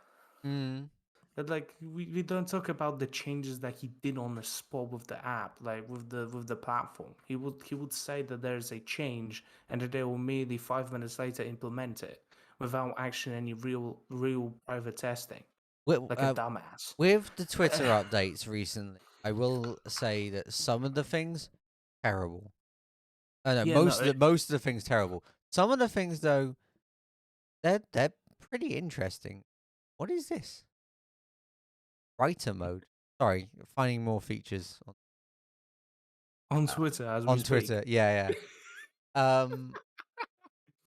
Mm. but like, we don't talk about the changes that he did on the spot with the app, like with the platform. He would say that there's a change and that they will merely 5 minutes later implement it without actually any real private testing. With, Like a dumbass. with the Twitter updates recently, I will say that some of the things terrible. No, Yeah, no, most of the things terrible. Some of the things though, they're pretty interesting. What is this? Writer mode. Sorry, finding more features on Twitter as we on speak. Twitter. Yeah, yeah.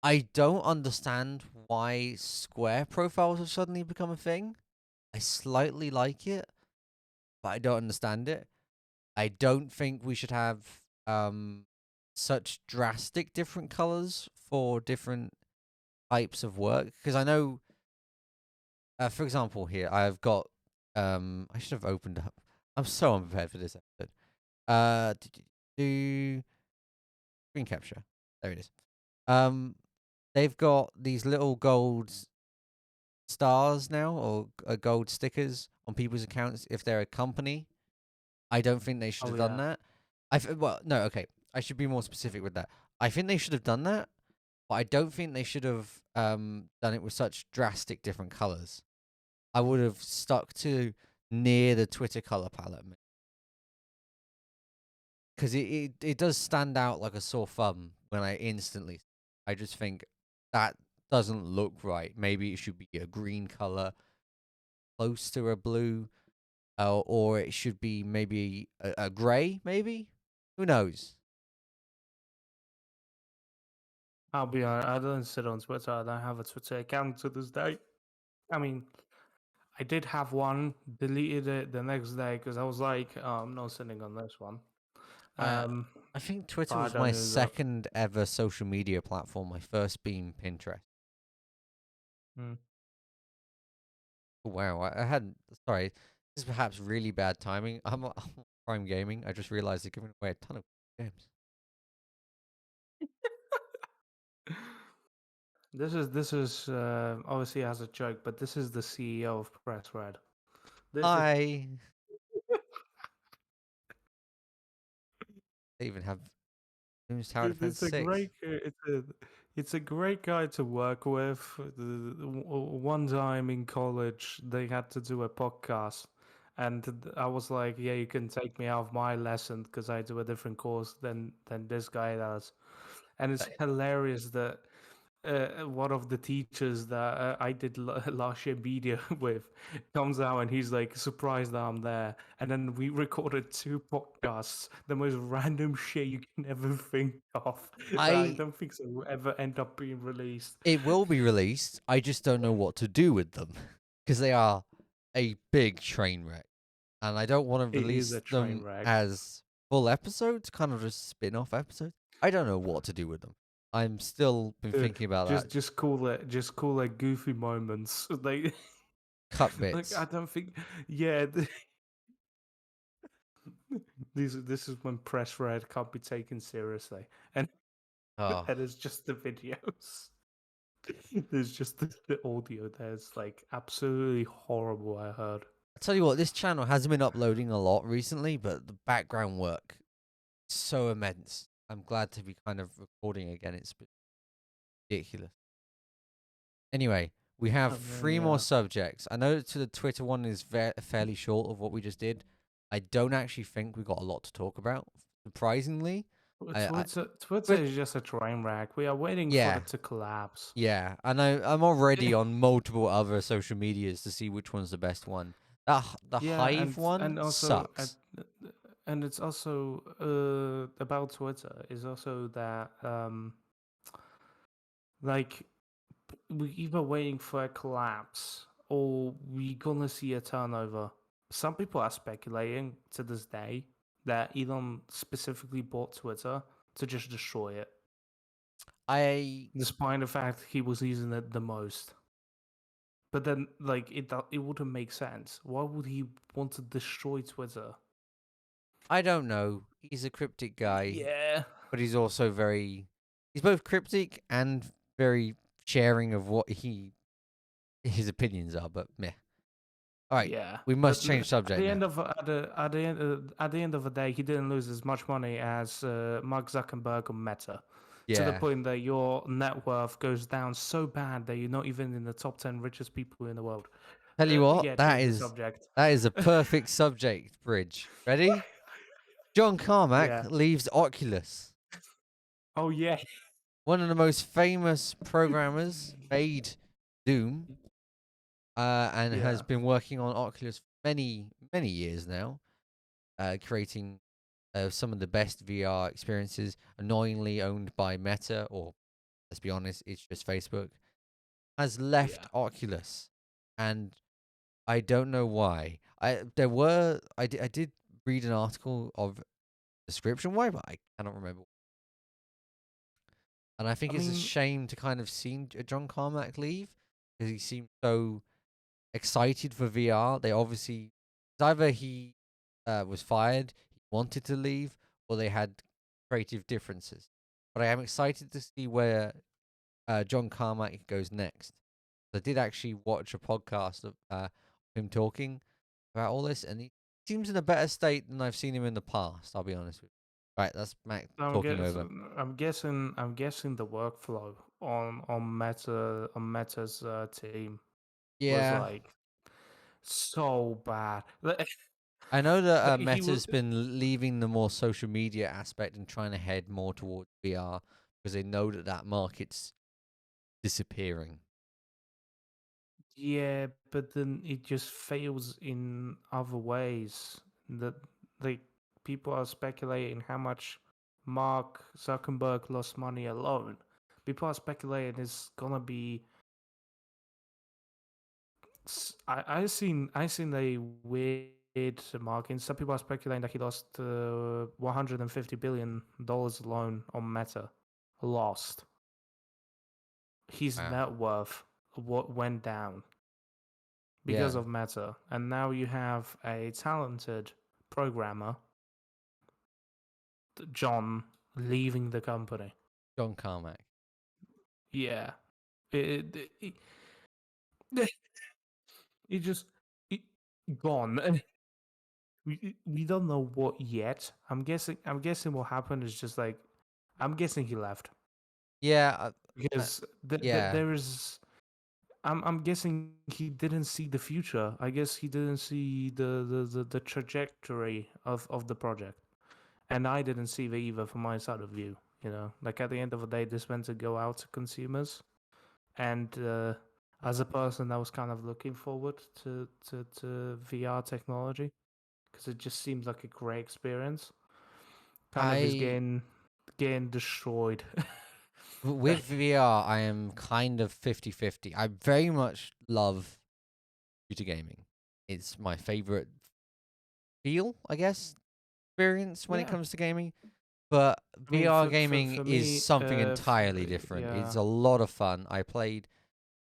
I don't understand why square profiles have suddenly become a thing. I slightly like it, but I don't understand it. I don't think we should have such drastic different colors for different types of work because I know, for example, here I've got I should have opened up. I'm so unprepared for this episode. Do screen capture. There it is. Um, they've got these little gold stars now or gold stickers on people's accounts if they're a company. I don't think they should Oh have done yeah. that. Well, no, okay. I should be more specific with that. I think they should have done that, but I don't think they should have done it with such drastic different colors. I would have stuck to near the Twitter color palette because it does stand out like a sore thumb when I just think that doesn't look right. Maybe it should be a green color close to a blue, or it should be maybe a gray. Maybe who knows? I'll be honest, I don't sit on Twitter. I don't have a Twitter account to this day. I mean, I did have one, deleted it the next day because I was like, oh, I'm not sitting on this one. Uh, Um, I think but Twitter I was don't my use it. second ever social media platform. My first being Pinterest. Mm. Oh, wow, I had sorry. This is perhaps really bad timing. I'm on Prime Gaming. I just realized they're giving away a ton of games. This is obviously as a joke, but this is the CEO of Press Red. This is I they even have Doom's Tower Defense it's a 6. it's a great guy to work with. One time in college, they had to do a podcast, and I was like, "Yeah, you can take me out of my lesson because I do a different course than this guy does," and it's That- hilarious that one of the teachers that I did last year media with comes out and he's like surprised that I'm there. And then we recorded two podcasts, the most random shit you can ever think of. That I I don't think so will ever end up being released. It will be released. I just don't know what to do with them because they are a big train wreck, and I don't want to It is release a train them wreck. as full episodes, kind of just spin-off episodes. I don't know what to do with them. I'm still been Uh, thinking about just that. just call it goofy moments. Cut Like I bits. don't think yeah. This is when press red can't be taken seriously, and Oh, and it's just the videos. There's just the audio there's like absolutely horrible, I heard. I tell you what, this channel hasn't been uploading a lot recently, but the background work is so immense. I'm glad to be kind of recording again. It's been ridiculous. Anyway, we have Oh man, three more yeah. subjects. I know to the Twitter one is fairly short of what we just did. I don't actually think we got a lot to talk about. Surprisingly, I Twitter but is just a train wreck. We are waiting for yeah, it to collapse. yeah, and I'm already on multiple other social medias to see which one's the best one. The Yeah, Hive one and also sucks. and it's also about Twitter is also that like we either waiting for a collapse or we gonna see a turnover. Some people are speculating to this day that Elon specifically bought Twitter to just destroy it, I despite the fact he was using it the most. But then, like, it wouldn't make sense. Why would he want to destroy Twitter? I don't know. He's a cryptic guy, Yeah, but he's also he's both cryptic and very sharing of what his opinions are. But meh. All right, yeah. we But must change at subject the now. end of at the end of the day, he didn't lose as much money as Mark Zuckerberg on Meta. To the Yeah. point that your net worth goes down so bad that you're not even in the top 10 richest people in the world. Tell you what, Yeah, change the subject. that is a perfect subject bridge. Ready? John Carmack Yeah. leaves Oculus. Oh, yeah. One of the most famous programmers made Doom, and has Yeah. been working on Oculus for many years now, creating some of the best VR experiences. Annoyingly owned by Meta, or let's be honest, it's just Facebook. Has left Yeah. Oculus, and I don't know why. I did read an article of description why, but I cannot remember. And I think I it's a mean, shame to kind of see John Carmack leave because he seemed so excited for VR. They obviously either he was fired, he wanted to leave, or they had creative differences. But I am excited to see where John Carmack goes next. I did actually watch a podcast of him talking about all this, and he seems in a better state than I've seen him in the past. I'll be honest with you. Right, that's Mac talking over. I'm guessing the workflow on Meta's team was Yeah, like so bad. Like, I know that he was Meta's been leaving the more social media aspect and trying to head more towards VR because they know that that market's disappearing. yeah, but then it just fails in other ways. That like people are speculating how much Mark Zuckerberg lost money alone. People are speculating it's gonna be. I seen a weird marking. Some people are speculating that he lost $150 billion alone on Meta. Lost. His Wow. net worth what went down because Yeah, of Meta, and now you have a talented programmer, John, leaving the company. John Carmack. Yeah, It, it, it just it, gone. We don't know what yet. I'm guessing what happened is just like I'm guessing he left Yeah, because yeah. there is. I'm guessing he didn't see the future. I guess he didn't see the trajectory of the project, and I didn't see it either from my side of view. Like at the end of the day, this went to go out to consumers, and as a person that was kind of looking forward to VR technology because it just seems like a great experience, kind of is I getting destroyed. with VR, I am kind of 50-50. I very much love computer gaming. It's my favorite feel, I guess, experience when it Yeah, comes to gaming. But I mean, VR for gaming for is me, something entirely different. yeah, It's a lot of fun. I played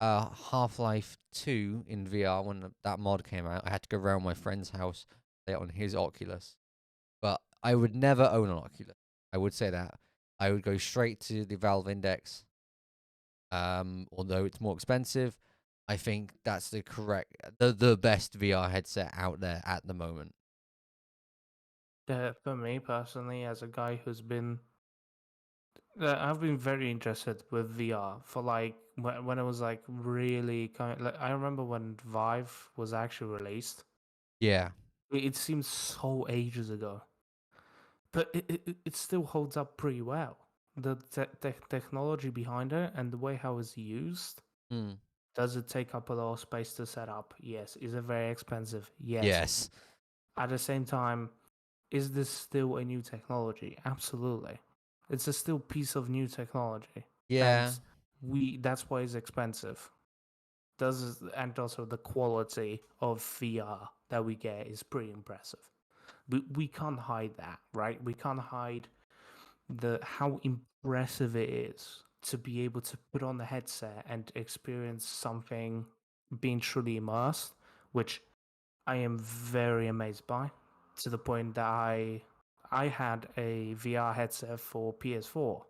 Half-Life 2 in VR when that mod came out. I had to go around my friend's house, play it on his Oculus. But I would never own an Oculus. I would say that. I would go straight to the Valve Index. Although it's more expensive, I think that's the best VR headset out there at the moment. for me personally, as a guy who's been, I've been very interested with VR for like when it was like really kind. Like I remember when Vive was actually released. Yeah. It seems so ages ago, but it still holds up pretty well. The technology behind it and the way how it's used. Mm. Does it take up a lot of space to set up? Yes. Is it very expensive? Yes. Yes. At the same time, is this still a new technology? Absolutely. It's a still piece of new technology. And Yeah. that's why it's expensive. And also the quality of VR that we get is pretty impressive. We can't hide that, right? We can't hide the how impressive it is to be able to put on the headset and experience something being truly immersed, which I am very amazed by, to the point that I had a VR headset for PS4,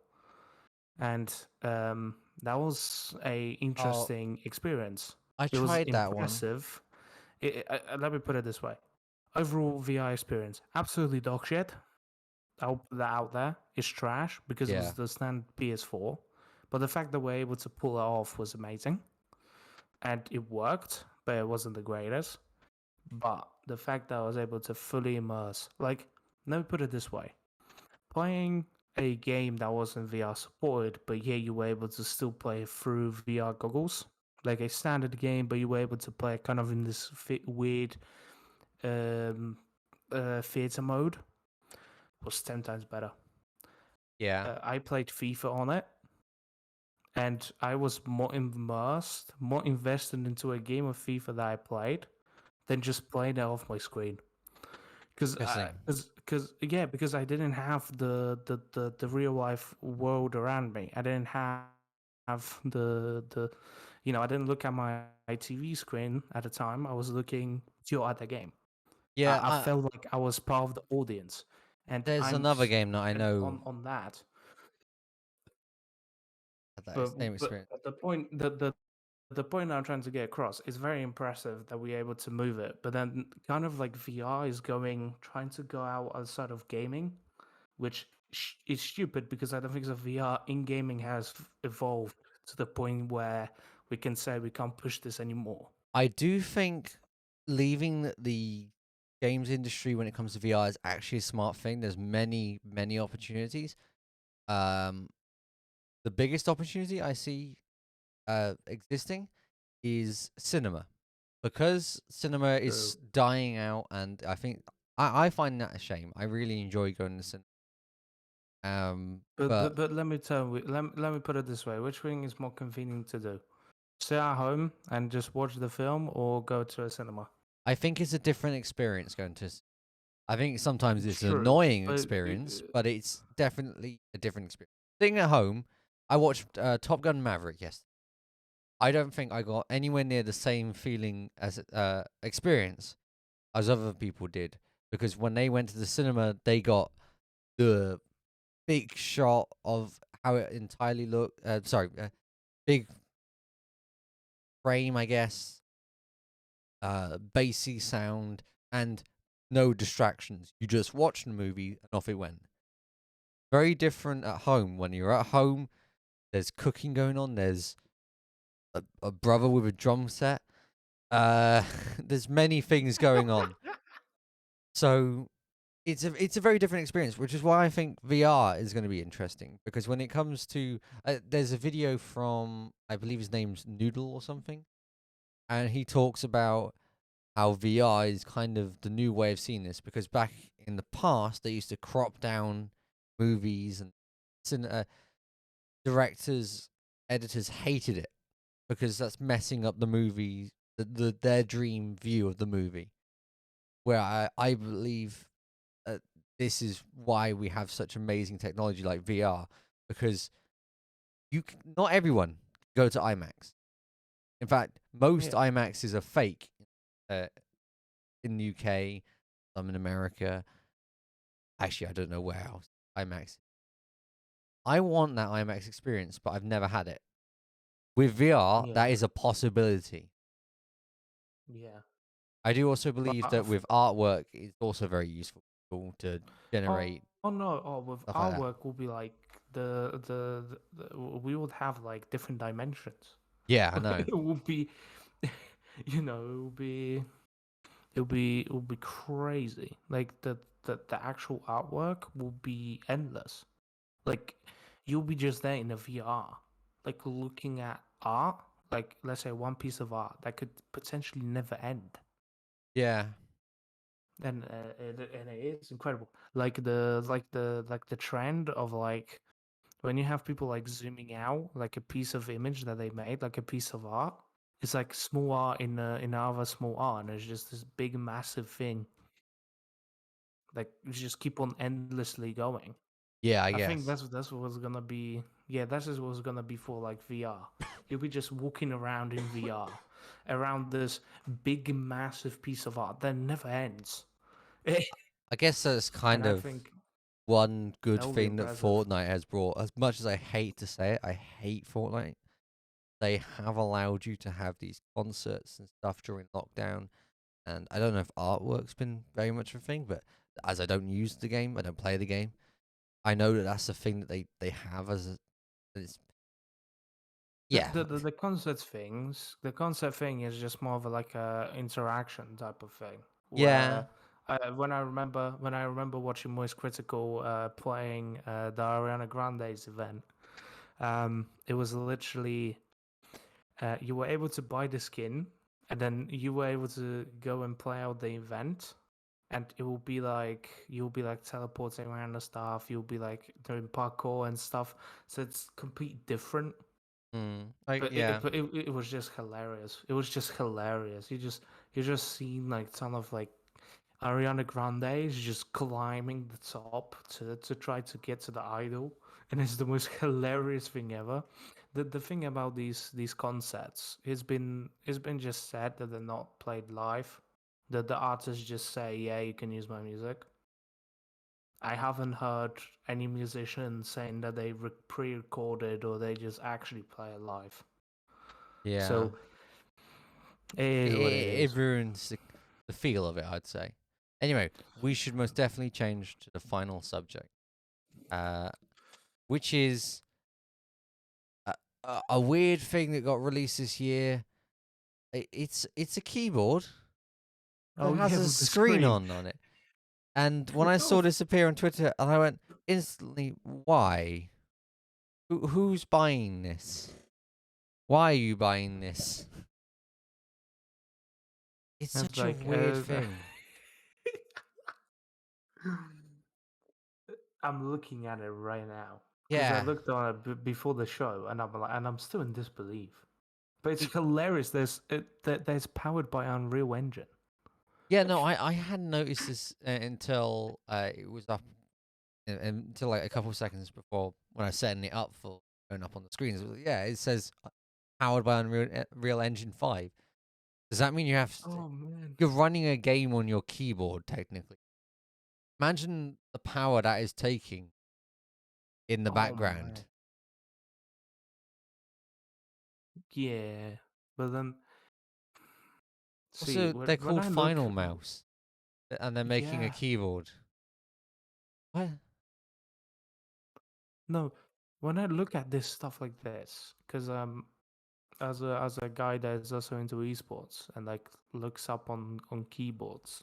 and that was a Oh, interesting experience. I It was tried that one. impressive. Let me put it this way: overall VR experience, absolutely dog shit. I'll put that out there. It's trash because it was Yeah. the stand PS4, but the fact that we're able to pull it off was amazing, and it worked, but it wasn't the greatest. But the fact that I was able to fully immerse, like, let me put it this way: playing a game that wasn't VR supported, but yeah, you were able to still play it through VR goggles, like a standard game, but you were able to play it kind of in this weird um, theater mode, was 10 times better. Yeah. I played FIFA on it, and I was more immersed, more invested into a game of FIFA that I played than just playing it off my screen. Because Interesting. because I didn't have the real life world around me. I didn't have the I didn't look at my TV screen at the time. I was looking still at the game. Yeah, I felt like I was part of the audience, and there's another game that I and know on that. had that But same but experience. the point I'm trying to get across is very impressive that we're able to move it, but then kind of like VR is trying to go out outside of gaming, which is stupid because I don't think the VR in gaming has evolved to the point where we can say we can't push this anymore. I do think leaving the games industry when it comes to VR is actually a smart thing. There's many opportunities. Um, the biggest opportunity I see existing is cinema, because cinema True. is dying out, and I think I find that a shame. I really enjoy going to cinema. But But let me tell you, let me put it this way: which thing is more convenient to do? Stay at home and just watch the film, or go to a cinema? I think it's a different experience going to. I think sometimes it's an True, annoying but experience, but it's definitely a different experience. Sitting at home, I watched Top Gun Maverick yesterday. I don't think I got anywhere near the same feeling as experience as other people did, because when they went to the cinema, they got the big shot of how it entirely looked. Sorry, big frame, I guess, bassy sound, and no distractions. You just watched the movie and off it went. Very different at home. When you're at home, there's cooking going on. There's a brother with a drum set. There's many things going on. So it's a very different experience, which is why I think VR is going to be interesting. Because when it comes to, there's a video from, I believe his name's Noodle or something, and he talks about how VR is kind of the new way of seeing this. Because back in the past, they used to crop down movies, and directors, editors hated it because that's messing up the movie, their dream view of the movie. Where I believe uh, this is why we have such amazing technology like VR, because not everyone can go to IMAX. In fact, most Yeah, IMAXs are fake uh, in the UK, some in America. Actually, I don't know where else IMAX. I want that IMAX experience, but I've never had it. With VR, that yeah, is a possibility. yeah. I do also But believe that with artwork, it's also very useful to generate oh no, oh with stuff like that. artwork will be like we would have like different dimensions. Yeah, I know. It will be, it will be it will be crazy. Like the actual artwork will be endless. Like you'll be just there in a VR, like looking at art. Like let's say one piece of art that could potentially never end. Yeah, And it is incredible. Like the trend of like when you have people like zooming out like a piece of image that they made, like a piece of art. It's like small art in another small art, and it's just this big massive thing. Like you just keep on endlessly going. yeah, I I think guess. that's what's gonna be. Yeah, that's just what's gonna be for like VR. You'll be just walking around in VR, around this big massive piece of art that never ends. I guess that's And kind I of think one good that would be thing that impressive. Fortnite has brought. As much as I hate to say it, I hate Fortnite. They have allowed you to have these concerts and stuff during lockdown. And I don't know if artwork's been very much of a thing, but as I don't use the game, I don't play the game. I know that that's the thing that they have as a. It's, The, yeah, the the the concept thing is just more of a, like a interaction type of thing. yeah. Where when I remember watching Moist Critical playing the Ariana Grande's event, it was literally you were able to buy the skin, and then you were able to go and play out the event, and it will be like you'll be like teleporting around and stuff. You'll be like doing parkour and stuff. So it's completely different. Like yeah, But it was just hilarious. It was just hilarious. You just seen like ton of like Ariana Grande is just climbing the top to try to get to the idol, and it's the most hilarious thing ever. The thing about these concerts, it's been just said that they're not played live. That the artists just say, yeah, you can use my music. I haven't heard any musician saying that they pre-recorded or they just actually play it live. yeah. So it is what it It is. ruins the feel of it, I'd say. Anyway, we should most definitely change to the final subject, uh, which is a weird thing that got released this year. It's a keyboard that Oh has yeah, a with the screen screen. on it. And when I saw Oh, this appear on Twitter, I went instantly, why? Who's buying this? Why are you buying this? It's that's such a like weird thing. I'm looking at it right now because I Yeah. looked on it before the show, and I'm still in disbelief. But it's It, hilarious. There's powered by Unreal Engine. yeah, no, I hadn't noticed this until it was up until like a couple of seconds before when I was setting it up for going up on the screen. Yeah, it says powered by Unreal Engine 5. Does that mean Oh man. you're running a game on your keyboard technically? Imagine the power that is taking in the Oh background. man. Yeah. But then, see, Also, they're when called I look, Final Mouse, and they're making a yeah, keyboard. What? no, when I look at this stuff like this, because as a guy that is also into esports and like looks up on keyboards,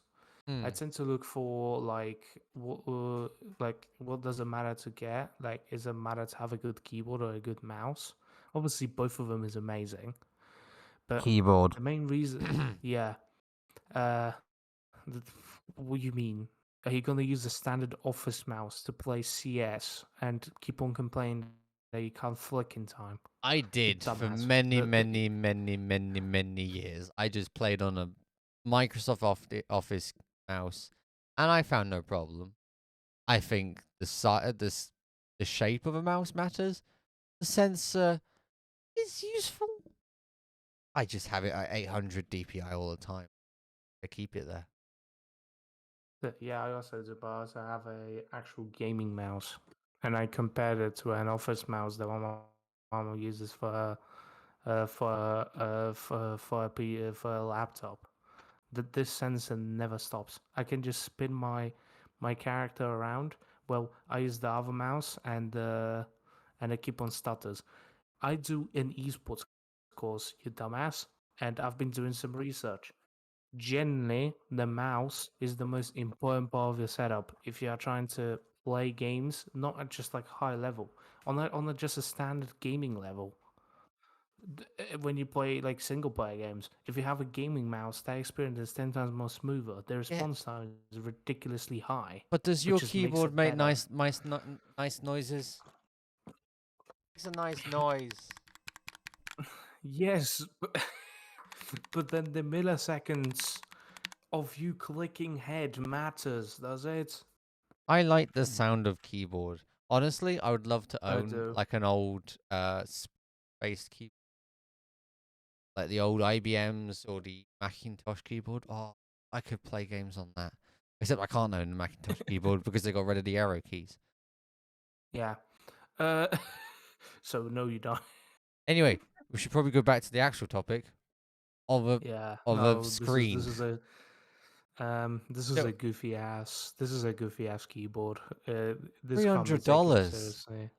I Hmm. tend to look for like what does it matter to get? Like, is it matter to have a good keyboard or a good mouse? Obviously, both of them is amazing, but Keyboard. the main reason, yeah. Uh, th- what do you mean? Are you gonna use a standard office mouse to play CS and keep on complaining that you can't flick in time? I You did for dumbass. many, many, many, many, many years. I just played on a Microsoft Office mouse, and I found no problem. I think the shape of a mouse matters. The sensor is useful. I just have it at 800 DPI all the time. I keep it there. Yeah, I also do, but I also have a actual gaming mouse, and I compared it to an office mouse that my mom uses for a laptop. That this sensor never stops. I can just spin my character around. Well, I use the other mouse and I keep on stutters. I do an esports course, you dumbass, and I've been doing some research. Generally, the mouse is the most important part of your setup if you are trying to play games, not at just like high level, just a standard gaming level. When you play like single player games, if you have a gaming mouse, that experience is 10 times more smoother. The Yeah, response time is ridiculously high, but does your which just makes keyboard it make better. nice noises? It's a nice noise. Yes, but, but then the milliseconds of you clicking head matters, does it? I like the sound of keyboard. Honestly, I would love to I own do. like an old space key, like the old IBMs or the Macintosh keyboard. Oh, I could play games on that. Except I can't own the Macintosh keyboard because they got rid of the arrow keys. Yeah. Uh, so no, you don't. Anyway, we should probably go back to the actual topic of a Yeah. of a No, screen. this is Yo, a goofy ass keyboard. This three can't be hundred taken dollars. seriously.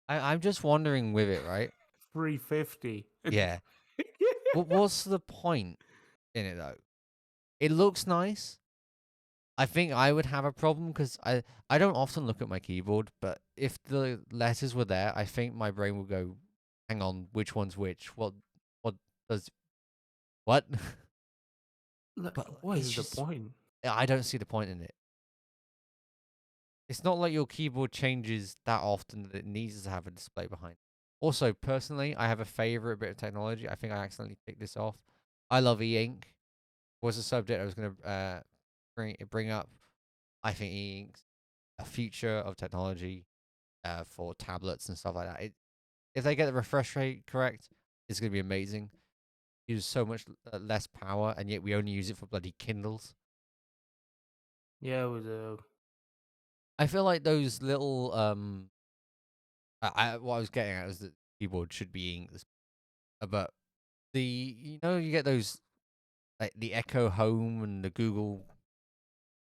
I'm just wondering with it, right? 350. Yeah. What's the point in it though? It looks nice. I think I would have a problem because I don't often look at my keyboard, but if the letters were there, I think my brain would go, "Hang on, which one's which? What does what?" Look, But what it's is the just point? I don't see the point in it. It's not like your keyboard changes that often that it needs to have a display behind. Also, personally, I have a favorite bit of technology. I think I accidentally picked this off. I love e-ink. Was a subject I was going to bring up. I think e-ink's a future of technology for tablets and stuff like that. If they get the refresh rate correct, it's going to be amazing. Use so much less power, and yet we only use it for bloody Kindles. Yeah, we do. I feel like those little what I was getting at was that keyboard should be English, but you get those like the Echo Home and the Google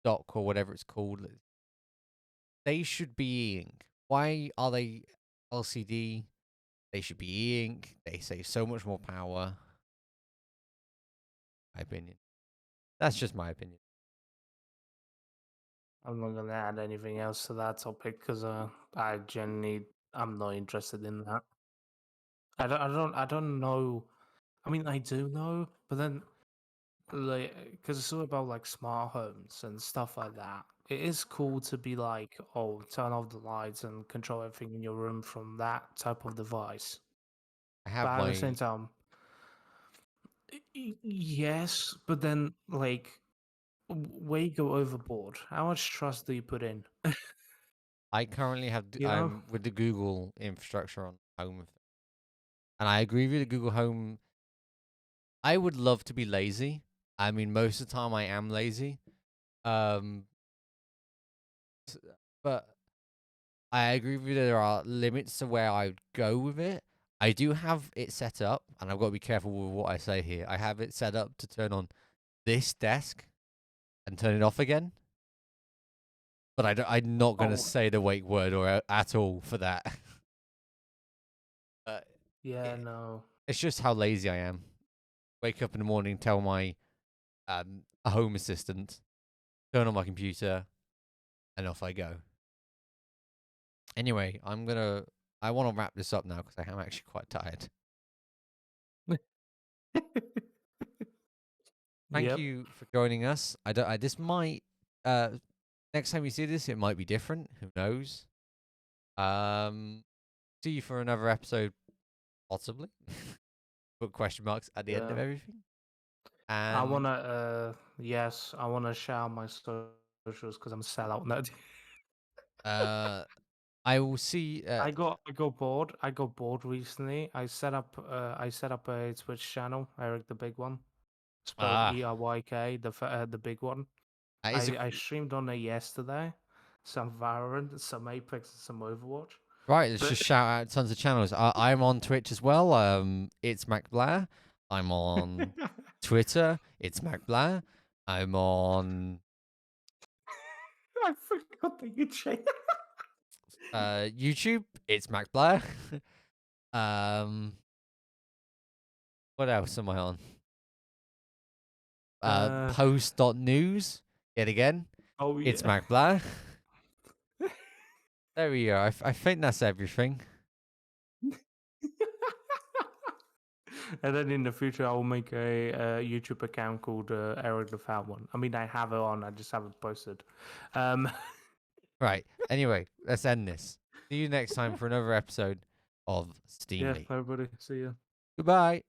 Dock or whatever it's called. They should be ink. Why are they LCD? They should be ink. They save so much more power. My opinion. That's just my opinion. I'm not gonna add anything else to that topic because I'm not interested in that. I don't know. I mean, I do know, but then like, because it's all about like smart homes and stuff like that. It is cool to be like, oh, turn off the lights and control everything in your room from that type of device. I But have at the same my. time, yes, but then like, where you go overboard? How much trust do you put in? I currently have. You know? I'm with the Google infrastructure on Home, and I agree with the Google Home. I would love to be lazy. I mean, most of the time I am lazy. Um, s- but I agree with you. There are limits to where I would go with it. I do have it set up, and I've got to be careful with what I say here. I have it set up to turn on this desk and turn it off again. But I'm not going to Oh, say the wake word or at all for that. But yeah, it, no. it's just how lazy I am. Wake up in the morning, tell my a home assistant, turn on my computer, and off I go. Anyway, I want to wrap this up now because I am actually quite tired. Thank Yep. you for joining us. I don't. This might. Uh, next time you see this, it might be different. Who knows? Um, see you for another episode, possibly. Put question marks at the end of Yeah. everything. I And wanna yes, I wanna shout my socials because I'm a sellout nerd. I will see. I got bored. I got bored recently. I set up a Twitch channel, Eric the Big One. Spelled Ah, ERYK, the big one. that is a I streamed on it yesterday. Some Valorant, some Apex, and some Overwatch. right. Let's But just shout out tons of channels. I'm on Twitch as well. It's Mac Blair. I'm on Twitter. It's Mac Blair. I'm on I forgot that you changed. YouTube. It's Mac Blair. um, what else am I on? Uh, Post.news. Yet again, oh it's yeah. Mac Blair. There we go. I think that's everything. And then in the future, I will make a YouTube account called Eric the Fat One. I mean, I have it on. I just haven't posted. Um, Right. Anyway, let's end this. See you next time for another episode of yeah, Steamly. everybody, see ya. Goodbye.